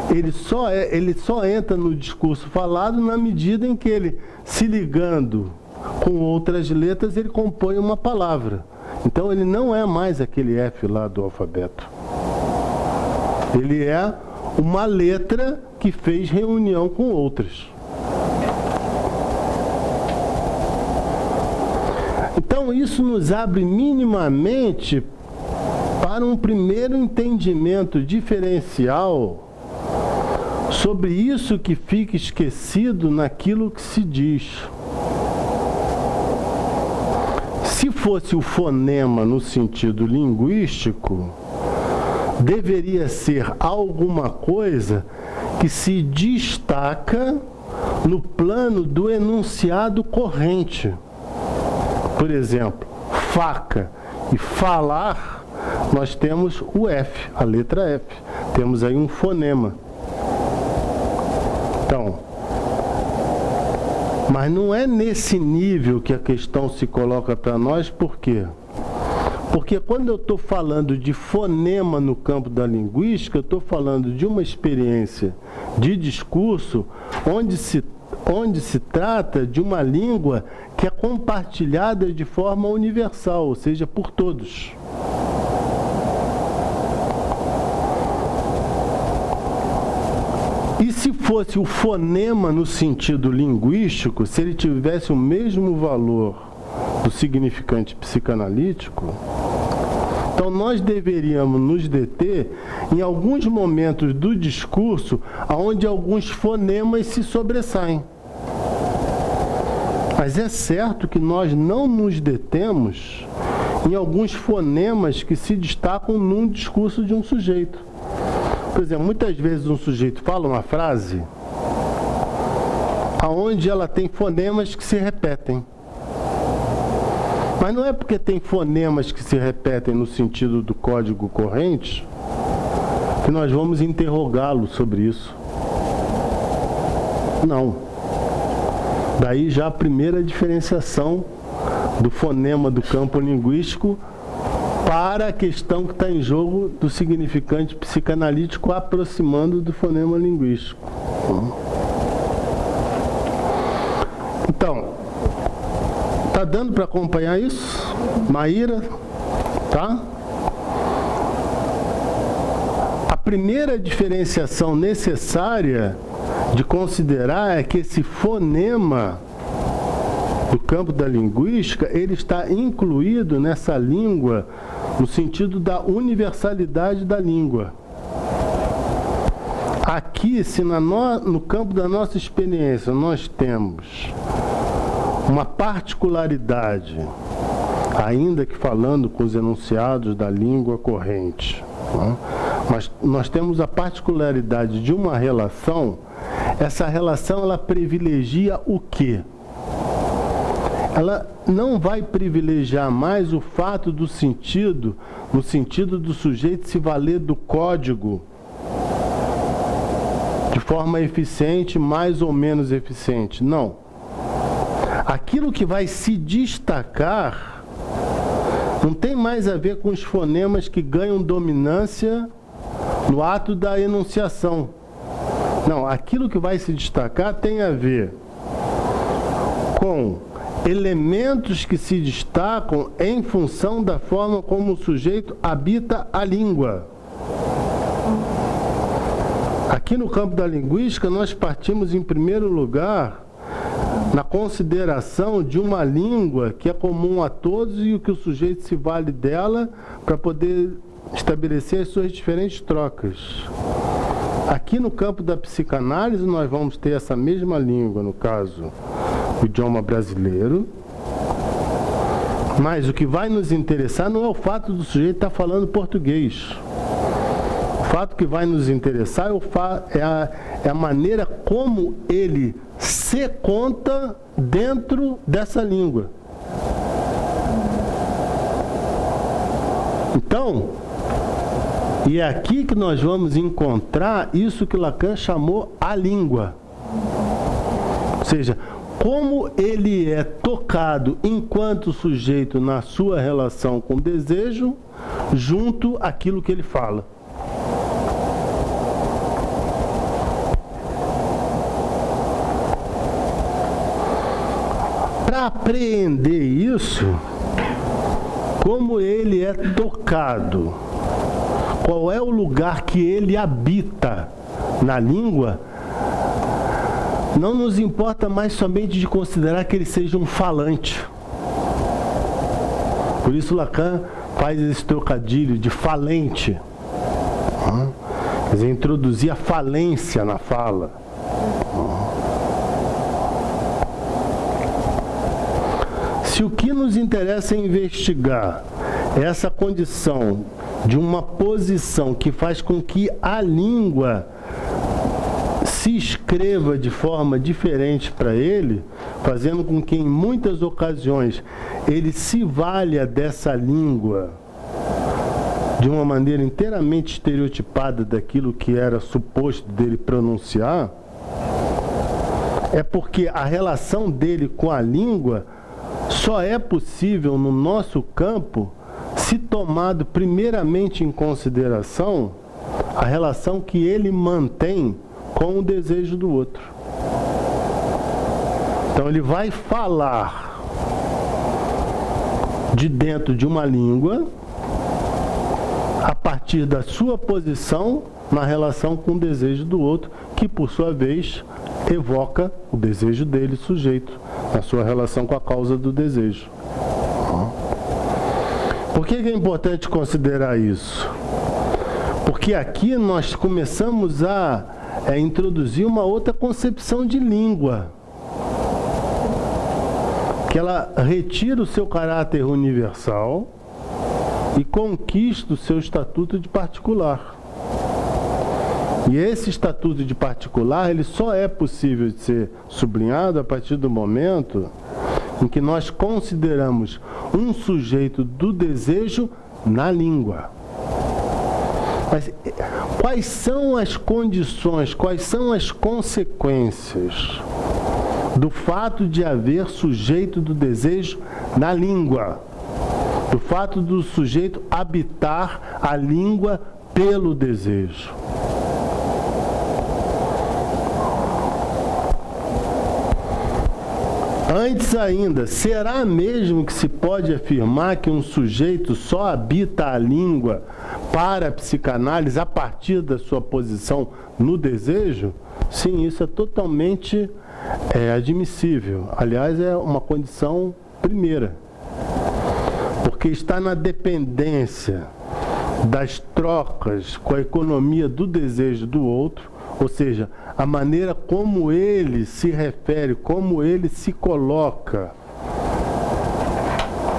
A: ele só entra no discurso falado na medida em que ele, se ligando com outras letras, ele compõe uma palavra. Então ele não é mais aquele F lá do alfabeto. Ele é uma letra que fez reunião com outras. Então isso nos abre minimamente para um primeiro entendimento diferencial sobre isso que fica esquecido naquilo que se diz. Se fosse o fonema no sentido linguístico, deveria ser alguma coisa que se destaca no plano do enunciado corrente. Por exemplo, faca e falar, nós temos o F, a letra F. Temos aí um fonema. Então, mas não é nesse nível que a questão se coloca para nós, por quê? Porque quando eu estou falando de fonema no campo da linguística, eu estou falando de uma experiência de discurso onde se trata de uma língua que é compartilhada de forma universal, ou seja, por todos. fosse o fonema no sentido linguístico, se ele tivesse o mesmo valor do significante psicanalítico, então nós deveríamos nos deter em alguns momentos do discurso onde alguns fonemas se sobressaem. Mas é certo que nós não nos detemos em alguns fonemas que se destacam num discurso de um sujeito. Por exemplo, muitas vezes um sujeito fala uma frase aonde ela tem fonemas que se repetem. Mas não é porque tem fonemas que se repetem no sentido do código corrente que nós vamos interrogá-lo sobre isso. Não. Daí já a primeira diferenciação do fonema do campo linguístico para a questão que está em jogo do significante psicanalítico aproximando do fonema linguístico. Então, tá dando para acompanhar isso? Maíra? Tá? A primeira diferenciação necessária de considerar é que esse fonema do campo da linguística, ele está incluído nessa língua no sentido da universalidade da língua. Aqui, se no campo da nossa experiência nós temos uma particularidade, ainda que falando com os enunciados da língua corrente, né? Mas nós temos a particularidade de uma relação, essa relação ela privilegia o quê? Ela não vai privilegiar mais o fato do sentido, no sentido do sujeito se valer do código de forma eficiente, mais ou menos eficiente. Não. Aquilo que vai se destacar não tem mais a ver com os fonemas que ganham dominância no ato da enunciação. Não, aquilo que vai se destacar tem a ver com elementos que se destacam em função da forma como o sujeito habita a língua. Aqui no campo da linguística, nós partimos em primeiro lugar na consideração de uma língua que é comum a todos e o que o sujeito se vale dela para poder estabelecer as suas diferentes trocas. Aqui no campo da psicanálise, nós vamos ter essa mesma língua, no caso, o idioma brasileiro, mas o que vai nos interessar não é o fato do sujeito estar falando português. O fato que vai nos interessar é a maneira como ele se conta dentro dessa língua. Então, e é aqui que nós vamos encontrar isso que Lacan chamou a língua. Ou seja, como ele é tocado enquanto sujeito na sua relação com o desejo, junto àquilo que ele fala. Para apreender isso, como ele é tocado, qual é o lugar que ele habita na língua, não nos importa mais somente de considerar que ele seja um falante. Por isso Lacan faz esse trocadilho de falente. Quer dizer, introduzir a falência na fala. Se o que nos interessa é investigar essa condição de uma posição que faz com que a língua se escreva de forma diferente para ele, fazendo com que em muitas ocasiões ele se valha dessa língua de uma maneira inteiramente estereotipada daquilo que era suposto dele pronunciar, é porque a relação dele com a língua só é possível no nosso campo se tomado primeiramente em consideração a relação que ele mantém com o desejo do outro. Então ele vai falar de dentro de uma língua a partir da sua posição na relação com o desejo do outro, que por sua vez evoca o desejo dele, sujeito, na sua relação com a causa do desejo. Por que é importante considerar isso? Porque aqui nós começamos a introduzir uma outra concepção de língua, que ela retira o seu caráter universal e conquista o seu estatuto de particular. E esse estatuto de particular, ele só é possível de ser sublinhado a partir do momento em que nós consideramos um sujeito do desejo na língua. Mas quais são as condições, quais são as consequências do fato de haver sujeito do desejo na língua? Do fato do sujeito habitar a língua pelo desejo. Antes ainda, será mesmo que se pode afirmar que um sujeito só habita a língua para a psicanálise a partir da sua posição no desejo? Sim, isso é totalmente admissível. Aliás, é uma condição primeira. Porque está na dependência das trocas com a economia do desejo do outro, ou seja, a maneira como ele se refere, como ele se coloca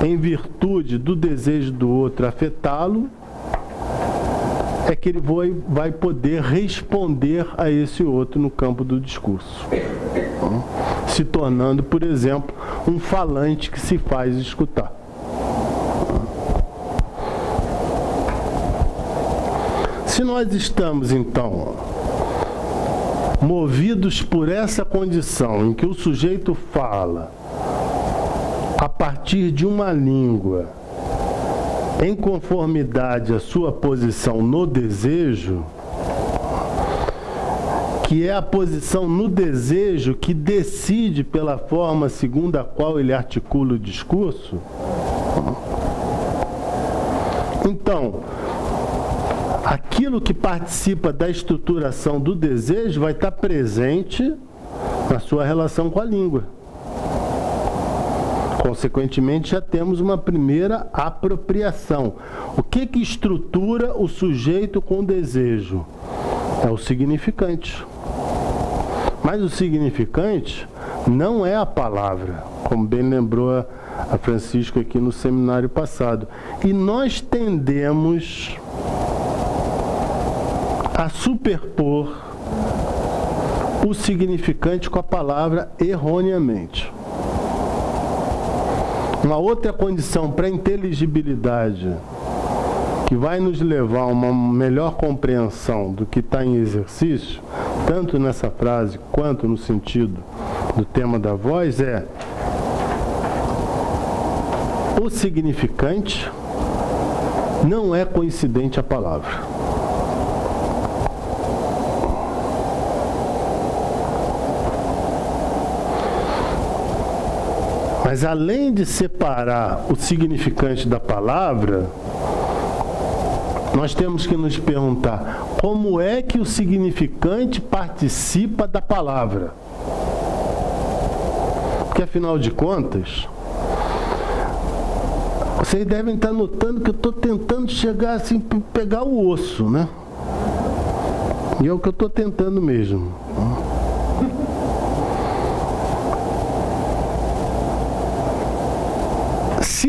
A: em virtude do desejo do outro afetá-lo, é que ele vai poder responder a esse outro no campo do discurso, se tornando, por exemplo, um falante que se faz escutar. Se nós estamos, então, movidos por essa condição em que o sujeito fala a partir de uma língua em conformidade à sua posição no desejo, que é a posição no desejo que decide pela forma segundo a qual ele articula o discurso, então, aquilo que participa da estruturação do desejo vai estar presente na sua relação com a língua. Consequentemente, já temos uma primeira apropriação. O que estrutura o sujeito com o desejo? É o significante. Mas o significante não é a palavra, como bem lembrou a Francisco aqui no seminário passado. E nós tendemos a superpor o significante com a palavra erroneamente. Uma outra condição para a inteligibilidade que vai nos levar a uma melhor compreensão do que está em exercício, tanto nessa frase quanto no sentido do tema da voz, é o significante não é coincidente à palavra. Mas além de separar o significante da palavra, nós temos que nos perguntar como é que o significante participa da palavra. Porque afinal de contas, vocês devem estar notando que eu estou tentando chegar assim, pegar o osso, né? E é o que eu estou tentando mesmo.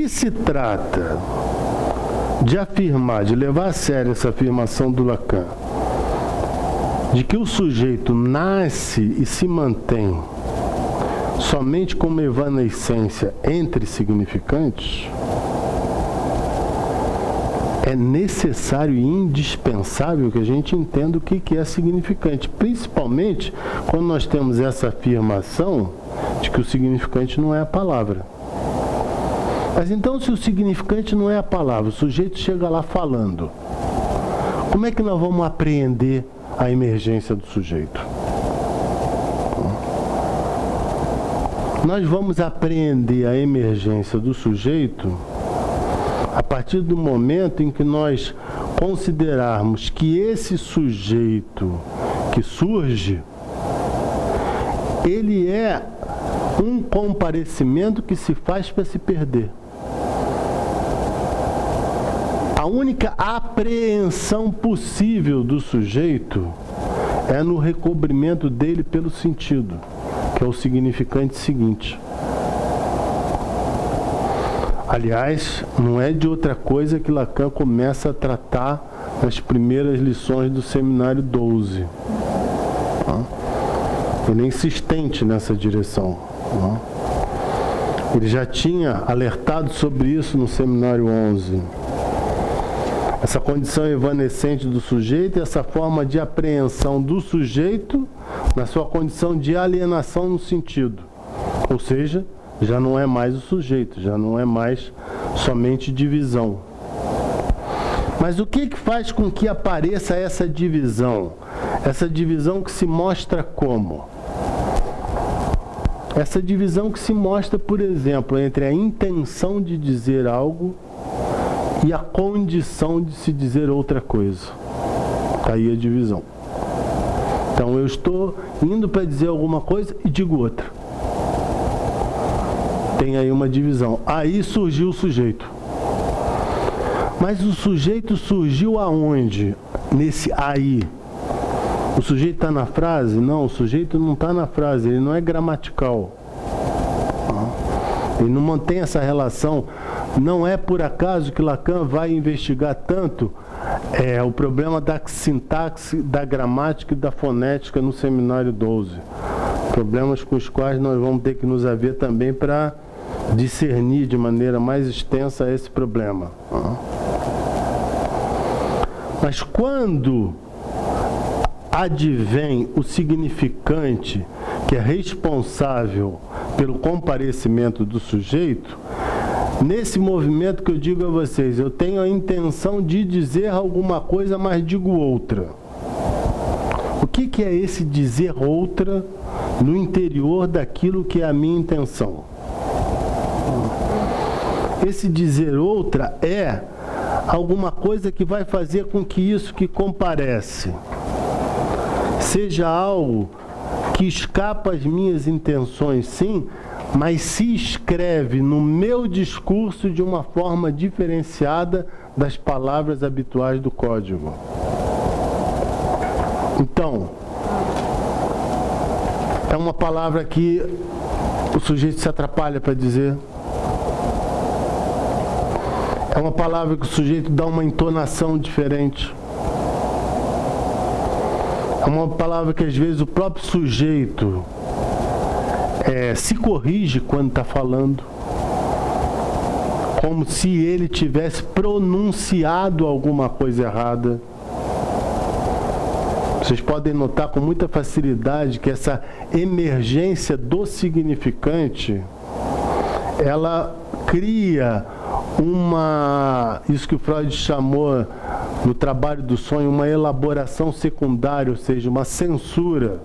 A: Se trata de afirmar, de levar a sério essa afirmação do Lacan, de que o sujeito nasce e se mantém somente como evanescência entre significantes, é necessário e indispensável que a gente entenda o que é significante, principalmente quando nós temos essa afirmação de que o significante não é a palavra. Mas então, se o significante não é a palavra, o sujeito chega lá falando, como é que nós vamos apreender a emergência do sujeito? Nós vamos apreender a emergência do sujeito a partir do momento em que nós considerarmos que esse sujeito que surge, ele é um comparecimento que se faz para se perder. A única apreensão possível do sujeito é no recobrimento dele pelo sentido, que é o significante seguinte. Aliás, não é de outra coisa que Lacan começa a tratar nas primeiras lições do seminário 12. Ele é insistente nessa direção. Ele já tinha alertado sobre isso no seminário 11. Essa condição evanescente do sujeito e essa forma de apreensão do sujeito na sua condição de alienação no sentido. Ou seja, já não é mais o sujeito, já não é mais somente divisão. Mas o que faz com que apareça essa divisão? Essa divisão que se mostra como? Essa divisão que se mostra, por exemplo, entre a intenção de dizer algo e a condição de se dizer outra coisa. Está aí a divisão. Então eu estou indo para dizer alguma coisa e digo outra. Tem aí uma divisão. Aí surgiu o sujeito. Mas o sujeito surgiu aonde? Nesse aí. O sujeito está na frase? Não, o sujeito não está na frase, ele não é gramatical. Ele não mantém essa relação. Não é por acaso que Lacan vai investigar tanto o problema da sintaxe, da gramática e da fonética no seminário 12. Problemas com os quais nós vamos ter que nos haver também para discernir de maneira mais extensa esse problema. Mas quando advém o significante que é responsável pelo comparecimento do sujeito, nesse movimento que eu digo a vocês, eu tenho a intenção de dizer alguma coisa, mas digo outra. O que é esse dizer outra no interior daquilo que é a minha intenção? Esse dizer outra é alguma coisa que vai fazer com que isso que comparece seja algo que escapa às minhas intenções, sim, mas se escreve no meu discurso de uma forma diferenciada das palavras habituais do código. Então, é uma palavra que o sujeito se atrapalha para dizer. É uma palavra que o sujeito dá uma entonação diferente. É uma palavra que às vezes o próprio sujeito se corrige quando está falando, como se ele tivesse pronunciado alguma coisa errada. Vocês podem notar com muita facilidade que essa emergência do significante, ela cria isso que o Freud chamou no trabalho do sonho, uma elaboração secundária, ou seja, uma censura,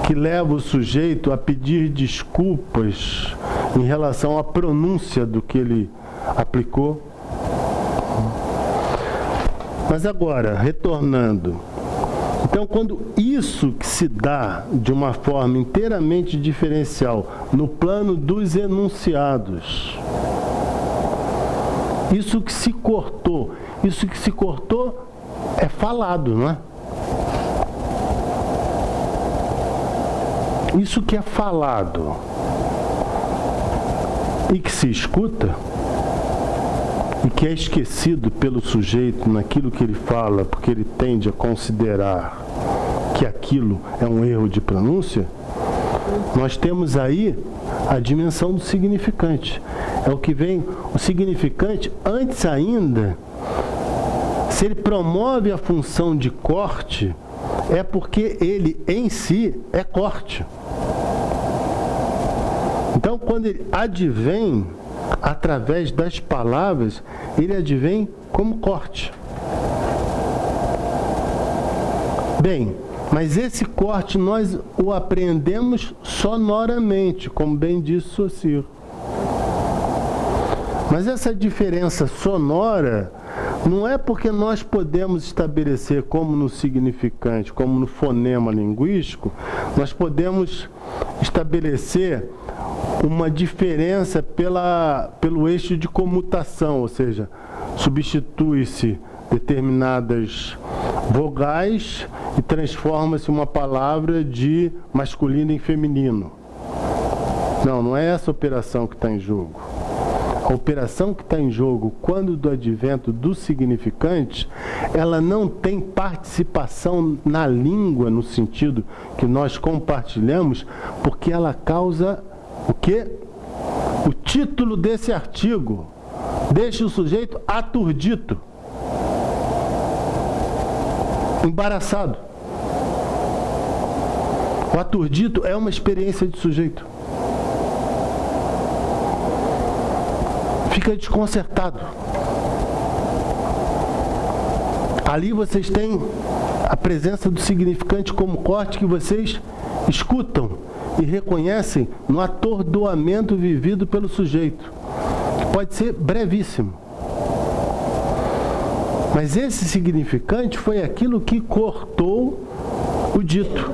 A: que leva o sujeito a pedir desculpas em relação à pronúncia do que ele aplicou. Mas agora, retornando, então quando isso que se dá de uma forma inteiramente diferencial no plano dos enunciados, isso que se cortou é falado, não é? Isso que é falado e que se escuta e que é esquecido pelo sujeito naquilo que ele fala, porque ele tende a considerar que aquilo é um erro de pronúncia, nós temos aí a dimensão do significante. É o que vem, o significante, antes ainda, se ele promove a função de corte, é porque ele em si é corte. Então, quando ele advém através das palavras, ele advém como corte. Bem, mas esse corte nós o apreendemos sonoramente, como bem disse Saussure. Mas essa diferença sonora Não é porque nós podemos estabelecer como no significante, como no fonema linguístico, nós podemos estabelecer uma diferença pelo eixo de comutação, ou seja, substitui-se determinadas vogais e transforma-se uma palavra de masculino em feminino. Não é essa operação que está em jogo. A operação que está em jogo, quando do advento do significante, ela não tem participação na língua, no sentido que nós compartilhamos, porque ela causa o quê? O título desse artigo deixa o sujeito aturdito, embaraçado. O aturdito é uma experiência de sujeito. Fica desconcertado. Ali vocês têm a presença do significante como corte que vocês escutam e reconhecem no atordoamento vivido pelo sujeito. Pode ser brevíssimo. Mas esse significante foi aquilo que cortou o dito.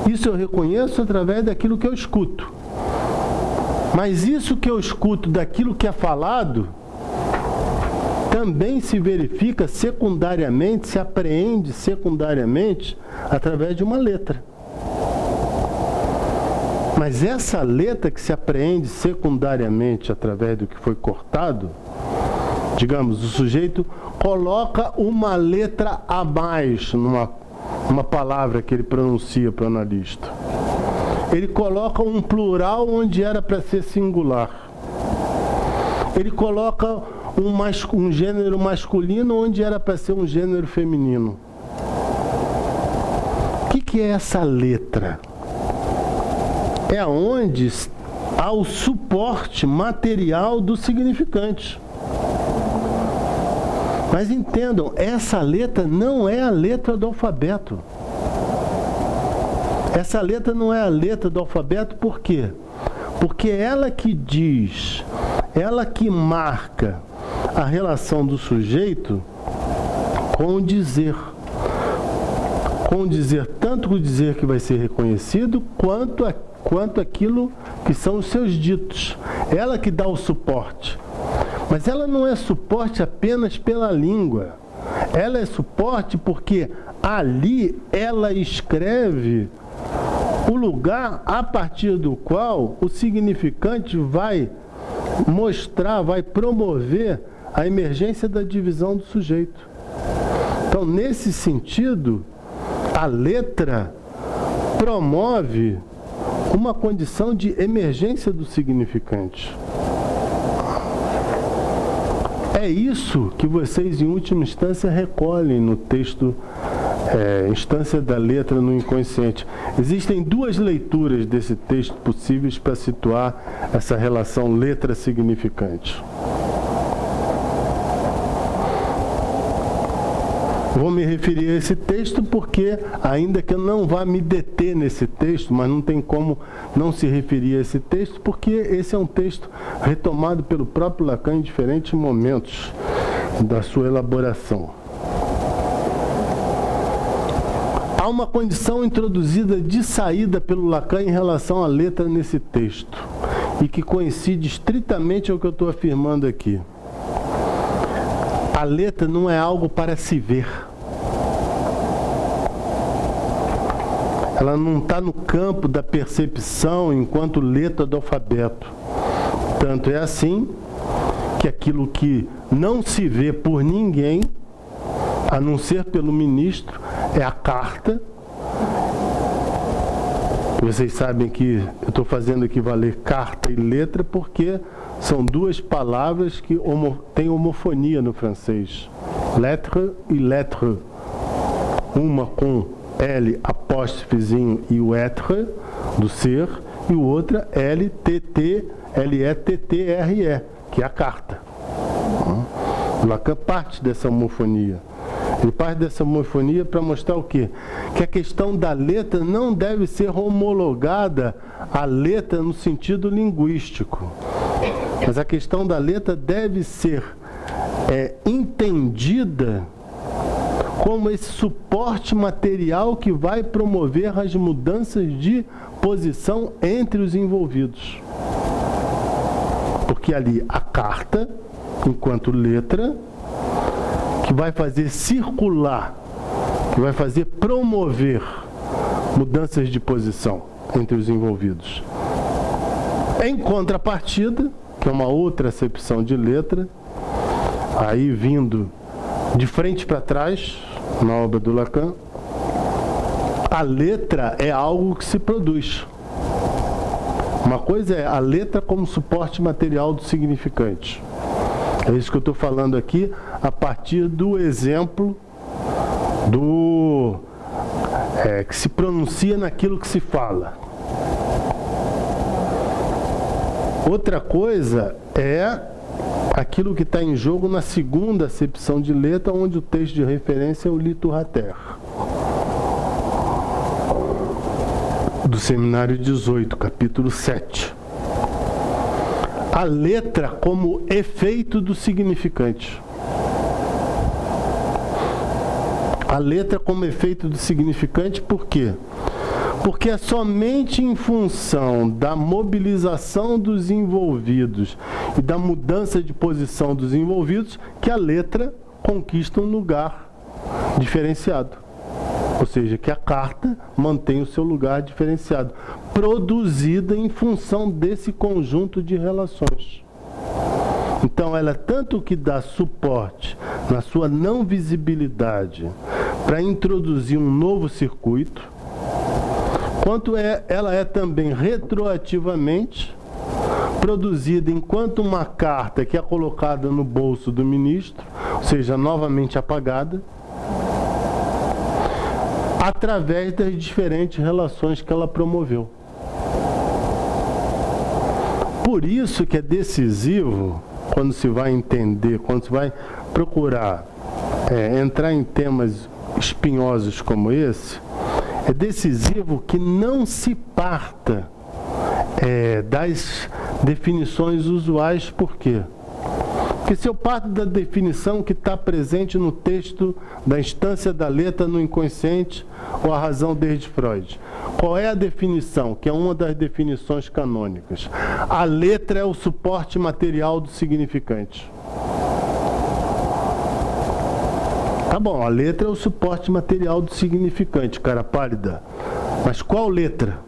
A: Isso eu reconheço através daquilo que eu escuto. Mas isso que eu escuto daquilo que é falado também se verifica secundariamente, se apreende secundariamente através de uma letra. Mas essa letra que se apreende secundariamente através do que foi cortado, digamos, o sujeito coloca uma letra a mais numa palavra que ele pronuncia para o analista. Ele coloca um plural onde era para ser singular. Ele coloca um gênero masculino onde era para ser um gênero feminino. O que é essa letra? É onde há o suporte material do significante. Mas entendam, essa letra não é a letra do alfabeto. Essa letra não é a letra do alfabeto, por quê? Porque ela que diz, ela que marca a relação do sujeito com o dizer. Com o dizer, tanto com o dizer que vai ser reconhecido, quanto aquilo que são os seus ditos. Ela que dá o suporte. Mas ela não é suporte apenas pela língua. Ela é suporte porque ali ela escreve o lugar a partir do qual o significante vai mostrar, vai promover a emergência da divisão do sujeito. Então, nesse sentido, a letra promove uma condição de emergência do significante. É isso que vocês, em última instância, recolhem no texto Instância da Letra no Inconsciente. Existem duas leituras desse texto possíveis para situar essa relação letra-significante. Vou me referir a esse texto porque, ainda que eu não vá me deter nesse texto, mas não tem como não se referir a esse texto, porque esse é um texto retomado pelo próprio Lacan em diferentes momentos da sua elaboração. Há uma condição introduzida de saída pelo Lacan em relação à letra nesse texto, e que coincide estritamente ao que eu estou afirmando aqui. A letra não é algo para se ver. Ela não está no campo da percepção enquanto letra do alfabeto. Tanto é assim que aquilo que não se vê por ninguém, a não ser pelo ministro, é a carta. Vocês sabem que eu estou fazendo equivaler carta e letra porque são duas palavras que têm homofonia no francês. Lettre e lettre. Uma com L apóstrofezinho e o être do ser, e o outra L-T-T-L-E-T-T-R-E, que é a carta. O Lacan parte dessa homofonia. Ele parte dessa homofonia para mostrar o quê? Que a questão da letra não deve ser homologada à letra no sentido linguístico. Mas a questão da letra deve ser é entendida como esse suporte material que vai promover as mudanças de posição entre os envolvidos. Porque ali a carta, enquanto letra, que vai fazer circular, que vai fazer promover mudanças de posição entre os envolvidos. Em contrapartida, que é uma outra acepção de letra, aí vindo de frente para trás, na obra do Lacan, a letra é algo que se produz. Uma coisa é a letra como suporte material do significante. É isso que eu estou falando aqui a partir do exemplo do que se pronuncia naquilo que se fala. Outra coisa é aquilo que está em jogo na segunda acepção de letra, onde o texto de referência é o Liturrater, do Seminário 18, capítulo 7. A letra como efeito do significante. A letra como efeito do significante, por quê? Porque é somente em função da mobilização dos envolvidos e da mudança de posição dos envolvidos que a letra conquista um lugar diferenciado. Ou seja, que a carta mantém o seu lugar diferenciado, produzida em função desse conjunto de relações. Então, ela é tanto que dá suporte na sua não visibilidade para introduzir um novo circuito, quanto ela é também retroativamente produzida enquanto uma carta que é colocada no bolso do ministro, ou seja, novamente apagada, através das diferentes relações que ela promoveu. Por isso que é decisivo, quando se vai entender, quando se vai procurar entrar em temas espinhosos como esse, é decisivo que não se parta das definições usuais. Por quê? Porque se eu parto da definição que está presente no texto da instância da letra no inconsciente ou a razão desde Freud, qual é a definição? Que é uma das definições canônicas. A letra é o suporte material do significante. Tá bom, a letra é o suporte material do significante, cara pálida. Mas qual letra?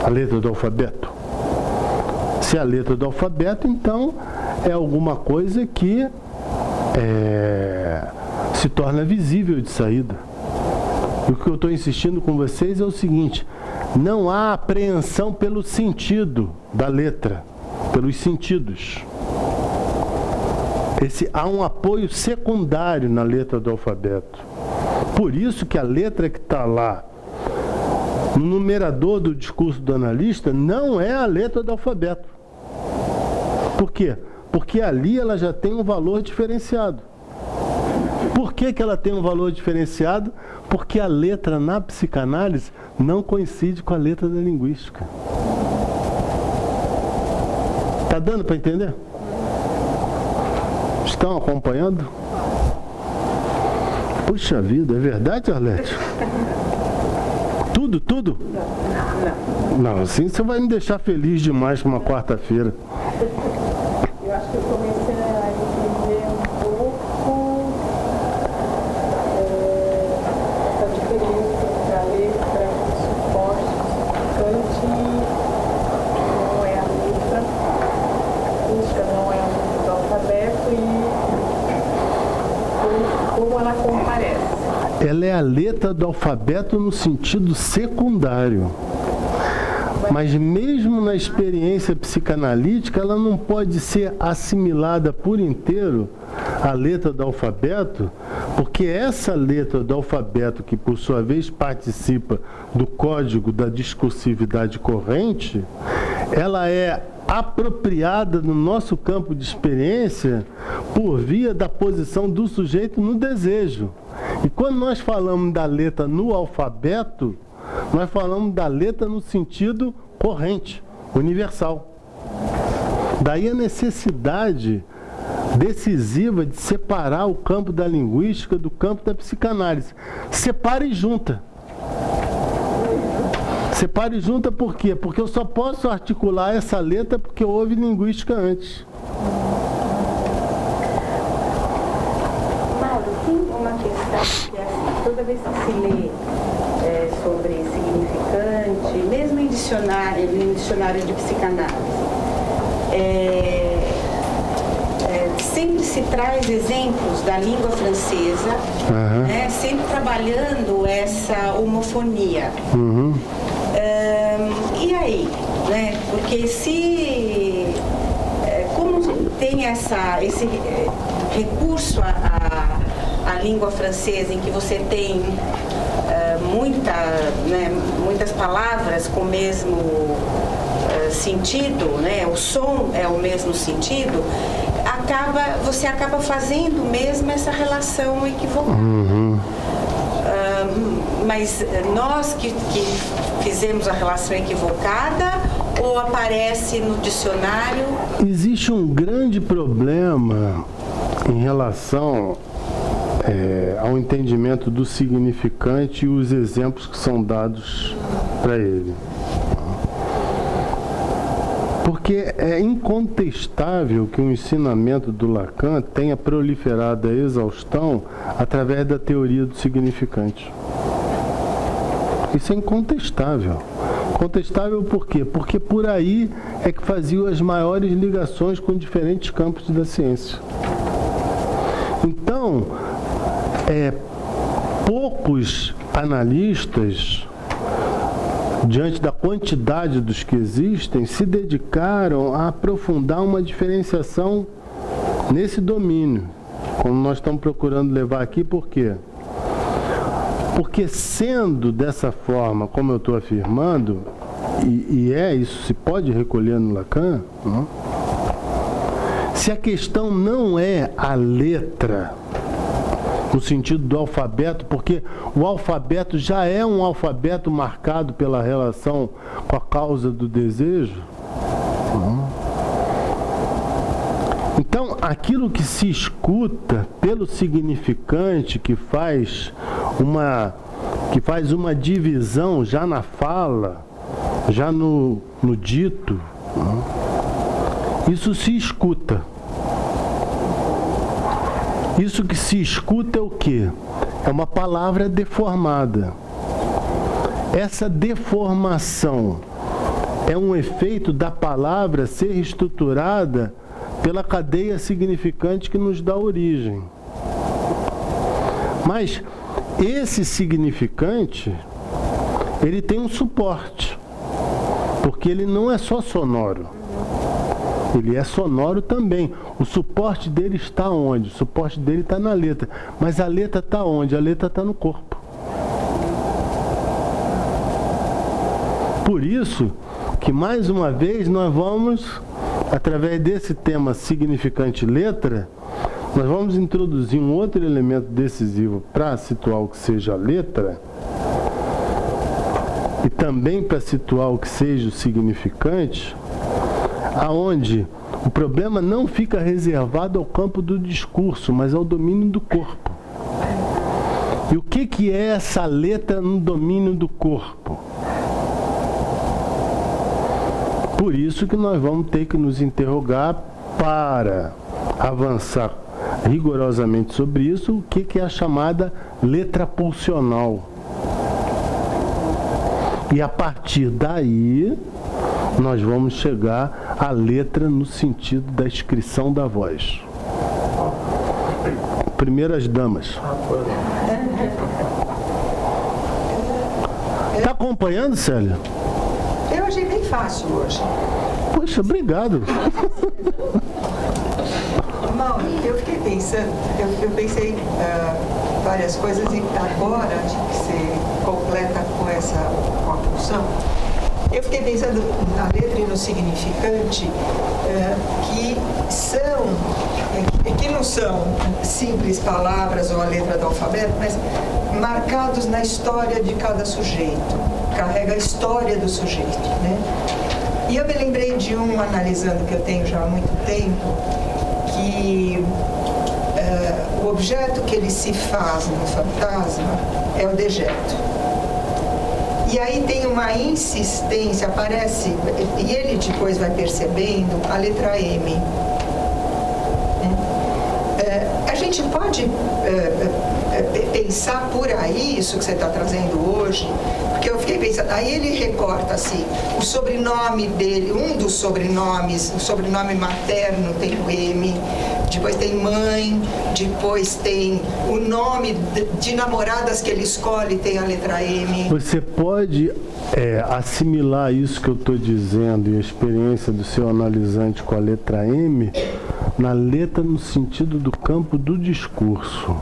A: A letra do alfabeto? Se é a letra do alfabeto, então é alguma coisa que se torna visível de saída. E o que eu estou insistindo com vocês é o seguinte: não há apreensão pelo sentido da letra, pelos sentidos. Há um apoio secundário na letra do alfabeto. Por isso que a letra que está lá no numerador do discurso do analista não é a letra do alfabeto. Por quê? Porque ali ela já tem um valor diferenciado. Por que ela tem um valor diferenciado? Porque a letra na psicanálise não coincide com a letra da linguística. Tá dando para entender? Estão acompanhando? Puxa vida, é verdade, Arlete? Tudo? Não, assim você vai me deixar feliz demais para uma quarta-feira.
B: Eu acho que eu comecei a entender um pouco essa diferença entre a letra e o suporte significante. Não é a letra, a música não é a música do alfabeto e como ela comparece.
A: Ela é a letra do alfabeto no sentido secundário. Mas mesmo na experiência psicanalítica, ela não pode ser assimilada por inteiro à letra do alfabeto, porque essa letra do alfabeto, que por sua vez participa do código da discursividade corrente, ela é apropriada no nosso campo de experiência por via da posição do sujeito no desejo. E quando nós falamos da letra no alfabeto, nós falamos da letra no sentido corrente, universal. Daí a necessidade decisiva de separar o campo da linguística do campo da psicanálise. Separa e junta. Separa e junta por quê? Porque eu só posso articular essa letra porque houve linguística antes.
D: Mauro, tem uma questão que é assim, toda vez que se lê sobre significante, mesmo em dicionário de psicanálise, sempre se traz exemplos da língua francesa, né, sempre trabalhando essa homofonia. E aí, né? Porque como tem esse recurso à língua francesa, em que você tem muitas palavras com o mesmo sentido, né? O som é o mesmo sentido, você acaba fazendo mesmo essa relação equivocada. Mas nós que fizemos a relação equivocada, ou aparece no dicionário?
A: Existe um grande problema em relação ao entendimento do significante e os exemplos que são dados para ele. Porque é incontestável que o ensinamento do Lacan tenha proliferado a exaustão através da teoria do significante. Isso é incontestável. Incontestável por quê? Porque por aí é que faziam as maiores ligações com diferentes campos da ciência. Então, poucos analistas, diante da quantidade dos que existem, se dedicaram a aprofundar uma diferenciação nesse domínio, como nós estamos procurando levar aqui. Por quê? Porque sendo dessa forma, como eu estou afirmando, isso se pode recolher no Lacan, não? Se a questão não é a letra, no sentido do alfabeto, porque o alfabeto já é um alfabeto marcado pela relação com a causa do desejo. Então, aquilo que se escuta pelo significante, que faz uma divisão já na fala, já no dito, isso se escuta. Isso que se escuta é o quê? É uma palavra deformada. Essa deformação é um efeito da palavra ser estruturada pela cadeia significante que nos dá origem. Mas esse significante, ele tem um suporte, porque ele não é só sonoro. Ele é sonoro também. O suporte dele está onde? O suporte dele está na letra. Mas a letra está onde? A letra está no corpo. Por isso que, mais uma vez, nós vamos, através desse tema significante letra, nós vamos introduzir um outro elemento decisivo para situar o que seja a letra, e também para situar o que seja o significante, aonde o problema não fica reservado ao campo do discurso, mas ao domínio do corpo. E o que é essa letra no domínio do corpo? Por isso que nós vamos ter que nos interrogar para avançar rigorosamente sobre isso, o que é a chamada letra pulsional. E a partir daí, nós vamos chegar à letra no sentido da inscrição da voz. Primeiras damas. Está acompanhando, Célia?
E: Eu achei bem fácil hoje.
A: Poxa, obrigado.
E: Mauro, eu fiquei pensando, eu pensei várias coisas e agora, de que você completa com a função, eu fiquei pensando na letra e no significante, que não são simples palavras ou a letra do alfabeto, mas marcados na história de cada sujeito. Carrega a história do sujeito, né? E eu me lembrei de um, analisando que eu tenho já há muito tempo, que o objeto que ele se faz no fantasma é o dejeto. E aí tem uma insistência, aparece, e ele depois vai percebendo a letra M. A gente pode pensar por aí, isso que você está trazendo hoje, porque eu fiquei pensando, aí ele recorta assim, o sobrenome dele, um dos sobrenomes, o sobrenome materno tem o M, depois tem mãe, depois tem o nome de namoradas que ele escolhe, tem a letra M.
A: Você pode assimilar isso que eu estou dizendo e a experiência do seu analisante com a letra M na letra no sentido do campo do discurso.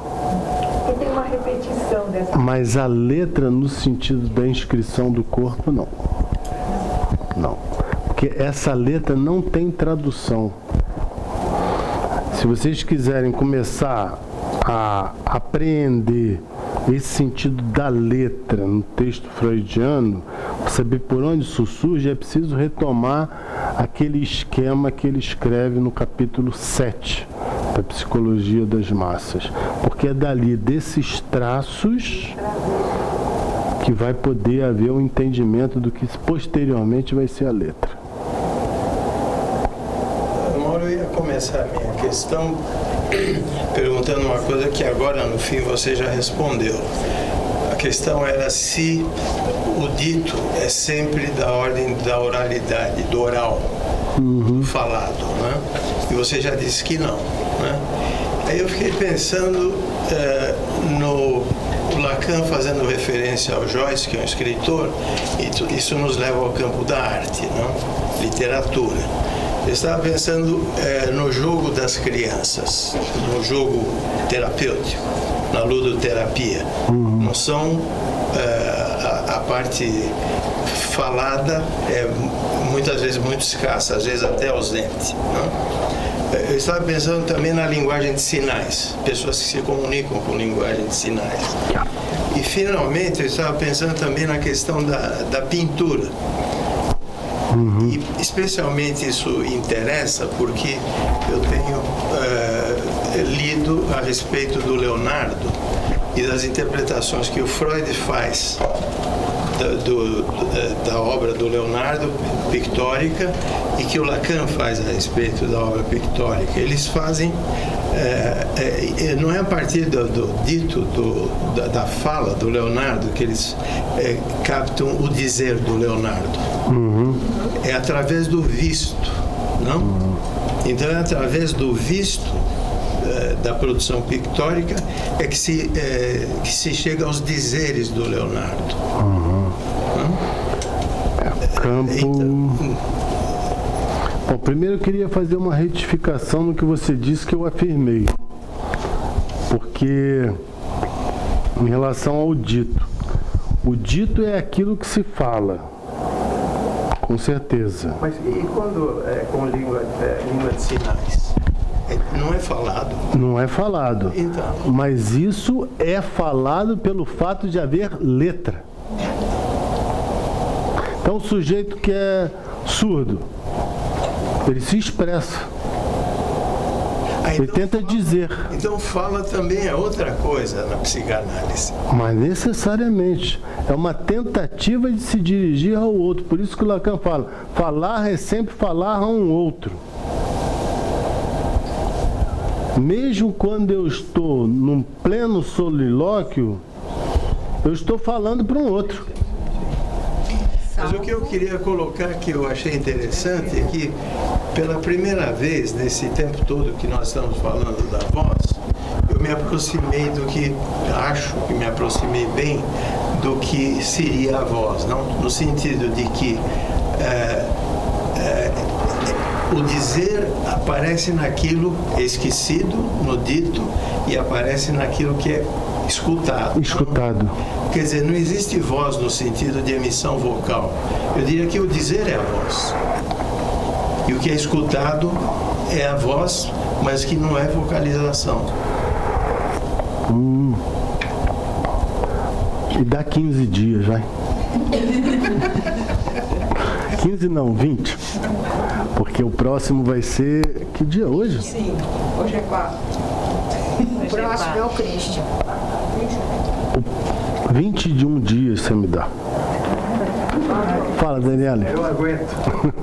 B: E tem uma repetição dessa.
A: Mas a letra no sentido da inscrição do corpo, não. Não. Porque essa letra não tem tradução. Se vocês quiserem começar a apreender esse sentido da letra no texto freudiano, para saber por onde isso surge, é preciso retomar aquele esquema que ele escreve no capítulo 7 da Psicologia das Massas. Porque é dali, desses traços, que vai poder haver um entendimento do que posteriormente vai ser a letra.
C: Eu ia começar a minha questão perguntando uma coisa que agora no fim você já respondeu. A questão era se o dito é sempre da ordem da oralidade, do oral, do falado, né? E você já disse que não, né? Aí eu fiquei pensando no Lacan fazendo referência ao Joyce, que é um escritor, e isso nos leva ao campo da arte, não? Literatura. Eu estava pensando no jogo das crianças, no jogo terapêutico, na ludoterapia. Não são a parte falada é muitas vezes muito escassa, às vezes até ausente, não? Eu estava pensando também na linguagem de sinais, pessoas que se comunicam com linguagem de sinais. E finalmente eu estava pensando também na questão da pintura. E especialmente isso interessa porque eu tenho lido a respeito do Leonardo e das interpretações que o Freud faz da obra do Leonardo pictórica e que o Lacan faz a respeito da obra pictórica. Eles fazem, não é a partir do dito da fala do Leonardo que eles captam o dizer do Leonardo. É através do visto, não? Então é através do visto da produção pictórica que se chega aos dizeres do Leonardo.
A: Campo...
C: Então,
A: Bom, primeiro eu queria fazer uma retificação no que você disse que eu afirmei. Porque, em relação ao dito, o dito é aquilo que se fala, com certeza.
C: mas e quando com língua de sinais? Não é falado.
A: Não é falado.
C: Então.
A: Mas isso é falado pelo fato de haver letra. Então o sujeito que é surdo, ele se expressa. Ele tenta dizer.
C: Então fala também é outra coisa na psicanálise.
A: Mas necessariamente é uma tentativa de se dirigir ao outro. Por isso que o Lacan fala, falar é sempre falar a um outro. Mesmo quando eu estou num pleno solilóquio, eu estou falando para um outro.
C: Mas o que eu queria colocar, que eu achei interessante, é que pela primeira vez nesse tempo todo que nós estamos falando da voz, eu me aproximei do que, acho que me aproximei bem do que seria a voz, não? No sentido de que o dizer aparece naquilo esquecido, no dito, e aparece naquilo que é escutado.
A: Escutado.
C: Quer dizer, não existe voz no sentido de emissão vocal. Eu diria que o dizer é a voz. E o que é escutado é a voz, mas que não é vocalização.
A: E dá 15 dias, vai. 15 não, 20. Porque o próximo vai ser... Que dia hoje?
E: Sim, hoje é 4.
F: O próximo é o Christian.
A: 20 de um dia você me dá. Fala, Daniela.
C: Eu aguento.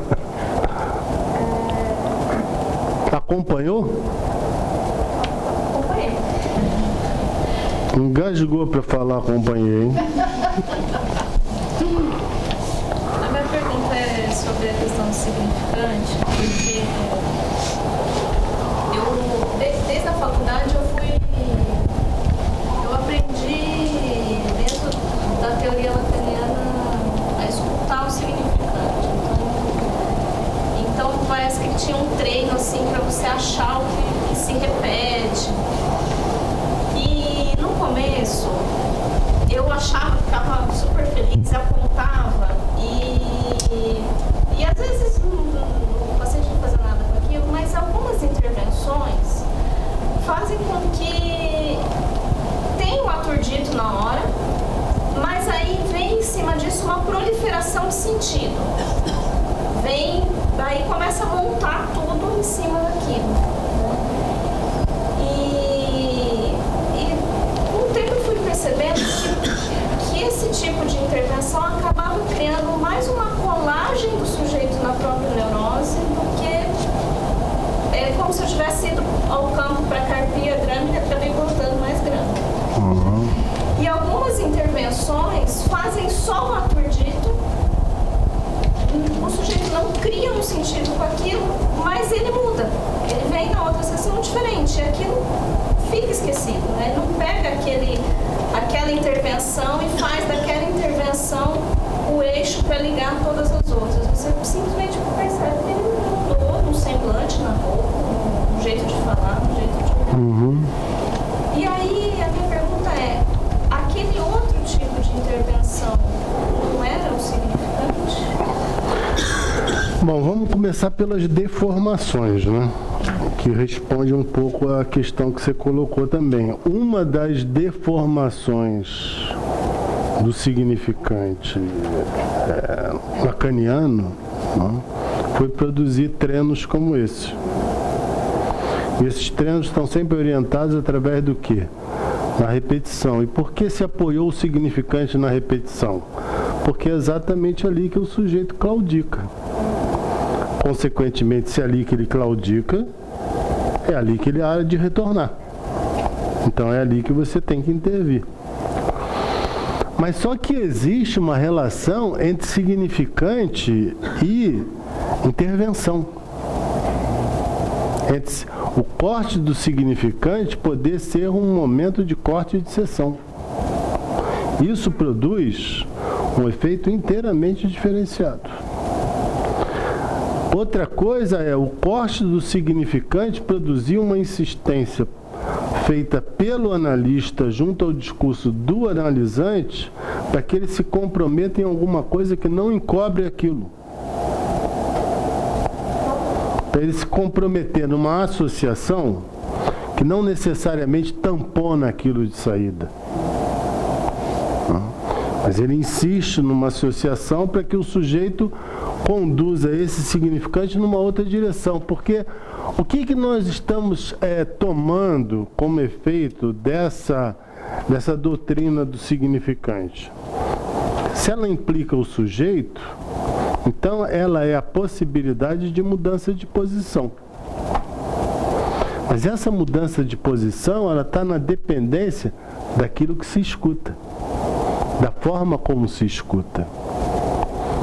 A: Acompanhou?
B: Acompanhei.
A: Engasgou pra falar acompanhei, hein?
B: A minha pergunta é sobre a questão do significante, porque desde a faculdade eu aprendi dentro da teoria lacaniana a escutar o significante. Então parece que tinha um treino assim para você achar o que se repete. E no começo eu achava, ficava super feliz, apontava e às vezes o paciente não fazia nada com aquilo, mas algumas intervenções fazem com que tenha um aturdito na hora, mas aí vem em cima disso uma proliferação de sentido. Daí começa a montar tudo em cima daquilo. E com o tempo eu fui percebendo que esse tipo de intervenção acabava criando mais uma colagem do sujeito na própria neurose do que é como se eu tivesse ido ao campo para carpir a grama e acabei botando mais grama. E algumas intervenções fazem só o aturdito, o sujeito não cria um sentido com aquilo, mas ele muda. Ele vem na outra sessão diferente, e aquilo fica esquecido, né? Ele não pega aquela intervenção e faz daquela intervenção o eixo para ligar todas as outras. Você simplesmente percebe que ele mudou no semblante, na roupa, no jeito de falar, no jeito de olhar. E aí a minha pergunta é, aquele outro tipo de intervenção não era o significante?
A: Bom, vamos começar pelas deformações, né? Que responde um pouco à questão que você colocou também. Uma das deformações do significante lacaniano, né, foi produzir treinos como esse. E esses treinos estão sempre orientados através do quê? Na repetição. E por que se apoiou o significante na repetição? Porque é exatamente ali que o sujeito claudica. Consequentemente, se é ali que ele claudica, é ali que ele há de retornar. Então é ali que você tem que intervir. Mas só que existe uma relação entre significante e intervenção. Entre o corte do significante poder ser um momento de corte de sessão. Isso produz um efeito inteiramente diferenciado. Outra coisa é o corte do significante produzir uma insistência feita pelo analista junto ao discurso do analisante para que ele se comprometa em alguma coisa que não encobre aquilo. Para ele se comprometer numa associação que não necessariamente tampona aquilo de saída. Mas ele insiste numa associação para que o sujeito conduza esse significante numa outra direção. Porque o que nós estamos tomando como efeito dessa doutrina do significante? Se ela implica o sujeito, então ela é a possibilidade de mudança de posição. Mas essa mudança de posição, ela está na dependência daquilo que se escuta, da forma como se escuta.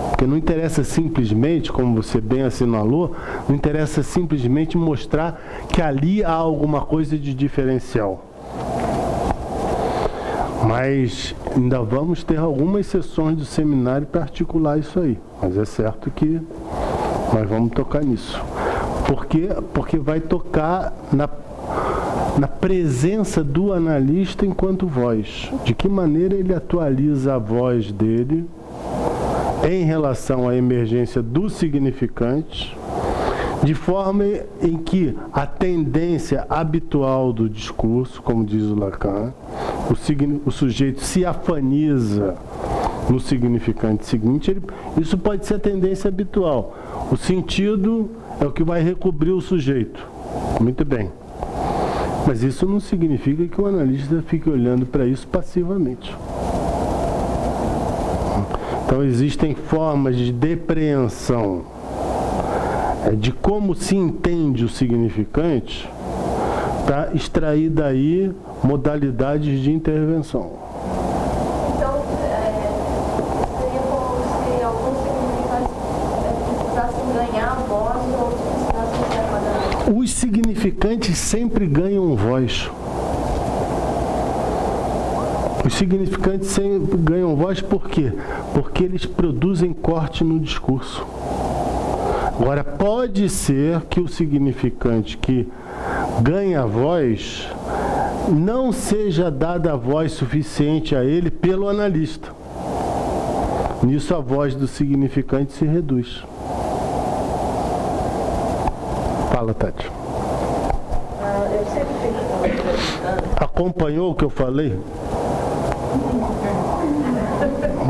A: Porque não interessa simplesmente, como você bem assinalou, não interessa simplesmente mostrar que ali há alguma coisa de diferencial. Mas ainda vamos ter algumas sessões do seminário para articular isso aí. Mas é certo que nós vamos tocar nisso. Por quê? Porque vai tocar na presença do analista enquanto voz. De que maneira ele atualiza a voz dele em relação à emergência do significante, de forma em que a tendência habitual do discurso, como diz o Lacan, o sujeito se afaniza no significante seguinte, isso pode ser a tendência habitual. O sentido é o que vai recobrir o sujeito. Muito bem. Mas isso não significa que o analista fique olhando para isso passivamente. Então existem formas de depreensão de como se entende o significante para extrair daí modalidades de intervenção.
B: Então, seria como se alguns significantes precisassem ganhar voz e outros precisassem ser apagados.
A: Os significantes sempre ganham voz. Os significantes sempre ganham voz por quê? Porque eles produzem corte no discurso. Agora, pode ser que o significante que ganha voz não seja dada a voz suficiente a ele pelo analista. Nisso a voz do significante se reduz. Fala, Tati.
G: Eu sempre fico perguntando.
A: Acompanhou o que eu falei?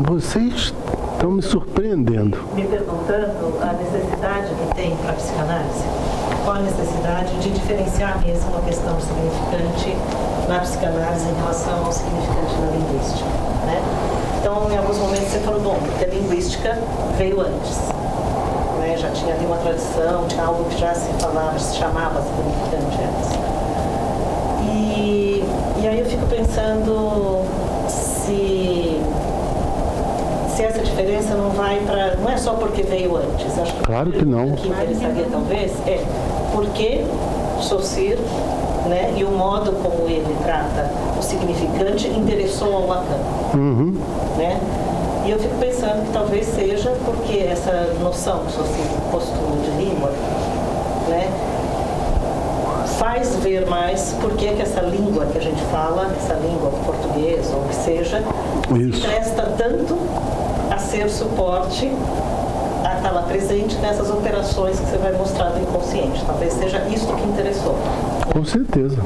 A: Vocês estão me surpreendendo.
G: Me perguntando a necessidade que tem para a psicanálise. Qual a necessidade de diferenciar mesmo a questão significante na psicanálise em relação ao significante na linguística, né? Então, em alguns momentos você falou, bom, porque a linguística veio antes, né? Já tinha ali uma tradição, tinha algo que já se falava, se chamava significante antes. E aí eu fico pensando se essa diferença não vai para... Não é só porque veio antes. Acho que
A: claro que não.
G: O que interessaria talvez é porque Saussure, né, e o modo como ele trata o significante interessou ao Lacan.
A: Uhum.
G: Né? E eu fico pensando que talvez seja porque essa noção que Saussure postou de língua, né, faz ver mais por que essa língua que a gente fala, essa língua portuguesa ou o que seja, se presta tanto a ser suporte, a estar lá presente nessas operações que você vai mostrar do inconsciente. Talvez seja isso que interessou.
A: Com certeza.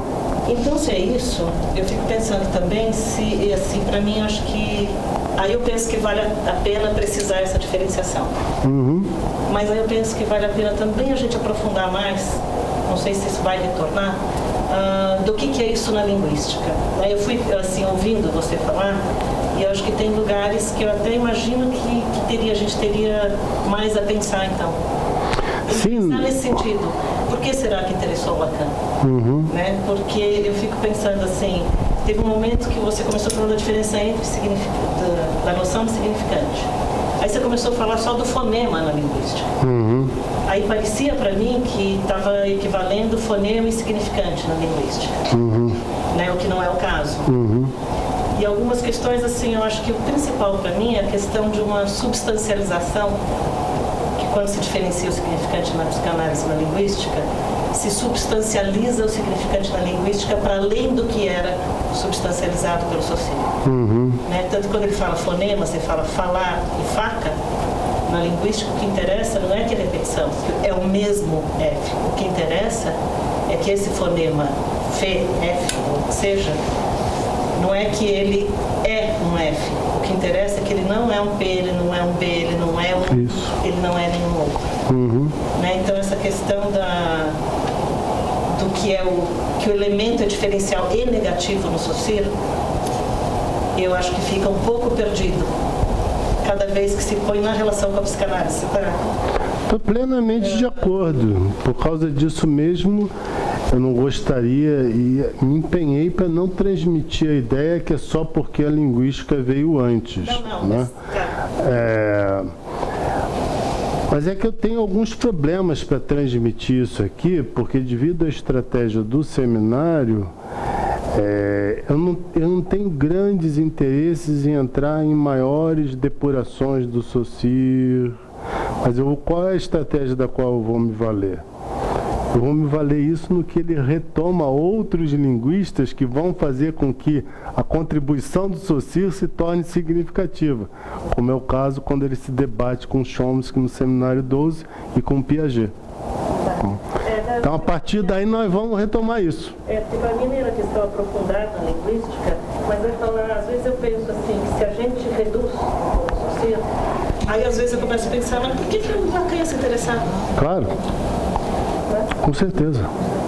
G: Então, se é isso, eu fico pensando também se, assim, para mim, acho que... Aí eu penso que vale a pena precisar essa diferenciação.
A: Uhum.
G: Mas aí eu penso que vale a pena também a gente aprofundar mais, não sei se isso vai retornar, do que é isso na linguística. Eu fui, assim, ouvindo você falar, e eu acho que tem lugares que eu até imagino que a gente teria mais a pensar, então.
A: Sim.
G: Pensar nesse sentido. Por que será que interessou o Lacan?
A: Uhum.
G: Né? Porque eu fico pensando assim, teve um momento que você começou falando da diferença entre da noção de significante. Aí você começou a falar só do fonema na linguística.
A: Uhum.
G: Aí parecia para mim que estava equivalendo fonema e significante na linguística.
A: Uhum.
G: Né? O que não é o caso.
A: Uhum.
G: E algumas questões, assim, eu acho que o principal para mim é a questão de uma substancialização, que quando se diferencia o significante na psicanálise e na linguística, se substancializa o significante na linguística para além do que era substancializado pelo Saussure.
A: Uhum.
G: Né? Tanto quando ele fala fonema, você fala falar e faca, na linguística o que interessa não é que a repetição, é o mesmo F. O que interessa é que esse fonema F, F, ou que seja, não é que ele é um F. O que interessa é que ele não é um P, ele não é um B, ele não é um...
A: Isso.
G: Ele não é nenhum outro.
A: Uhum.
G: Né? Então essa questão do que é que o elemento é diferencial e negativo no Saussure, eu acho que fica um pouco perdido cada vez que se põe na relação com a psicanálise separada.
A: Estou plenamente de acordo. Por causa disso mesmo, eu não gostaria e me empenhei para não transmitir a ideia que é só porque a linguística veio antes.
G: Não,
A: né? Mas é que eu tenho alguns problemas para transmitir isso aqui, porque devido à estratégia do seminário, eu não tenho grandes interesses em entrar em maiores depurações do Saussure, mas qual é a estratégia da qual eu vou me valer? Eu vou me valer isso no que ele retoma outros linguistas que vão fazer com que a contribuição do Saussure se torne significativa, como é o caso quando ele se debate com Chomsky no Seminário 12 e com Piaget. Então, a partir daí, nós vamos retomar isso.
G: Porque para mim era questão aprofundada na linguística, mas às vezes eu penso assim, que se a gente reduz um pouco Aí às vezes eu começo a pensar, mas por que o Lacan ia se interessar?
A: Claro, com certeza.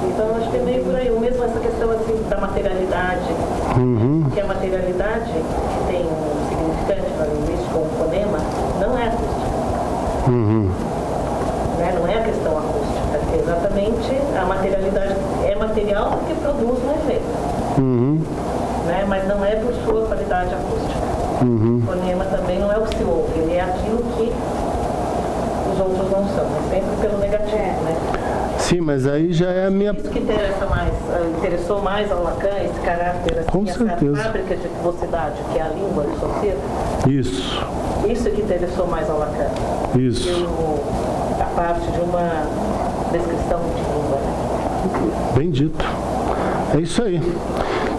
H: Então, acho que é meio por aí. Mesmo essa questão assim, da materialidade, que a materialidade que tem um significante na linguística, um fonema, não é acústica. Né? Não é a questão acústica. É exatamente a materialidade é material porque produz um efeito. Né? Mas não é por sua qualidade acústica. O fonema também não é o que se ouve, ele é aquilo que os outros não são, é sempre pelo negativo, né?
A: Sim, mas aí já é a minha...
H: Isso que interessou mais ao Lacan, esse caráter, assim,
A: Com
H: essa
A: certeza.
H: fábrica de vivocidade, que é a língua associada.
A: Isso,
H: Isso que interessou mais ao Lacan.
A: isso.
H: E a parte de uma descrição de língua. Né?
A: Bem dito. É isso aí.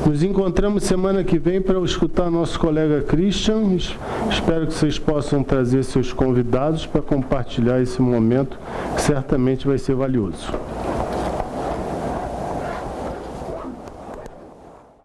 A: Nos encontramos semana que vem para escutar nosso colega Christian. Espero que vocês possam trazer seus convidados para compartilhar esse momento, que certamente vai ser valioso.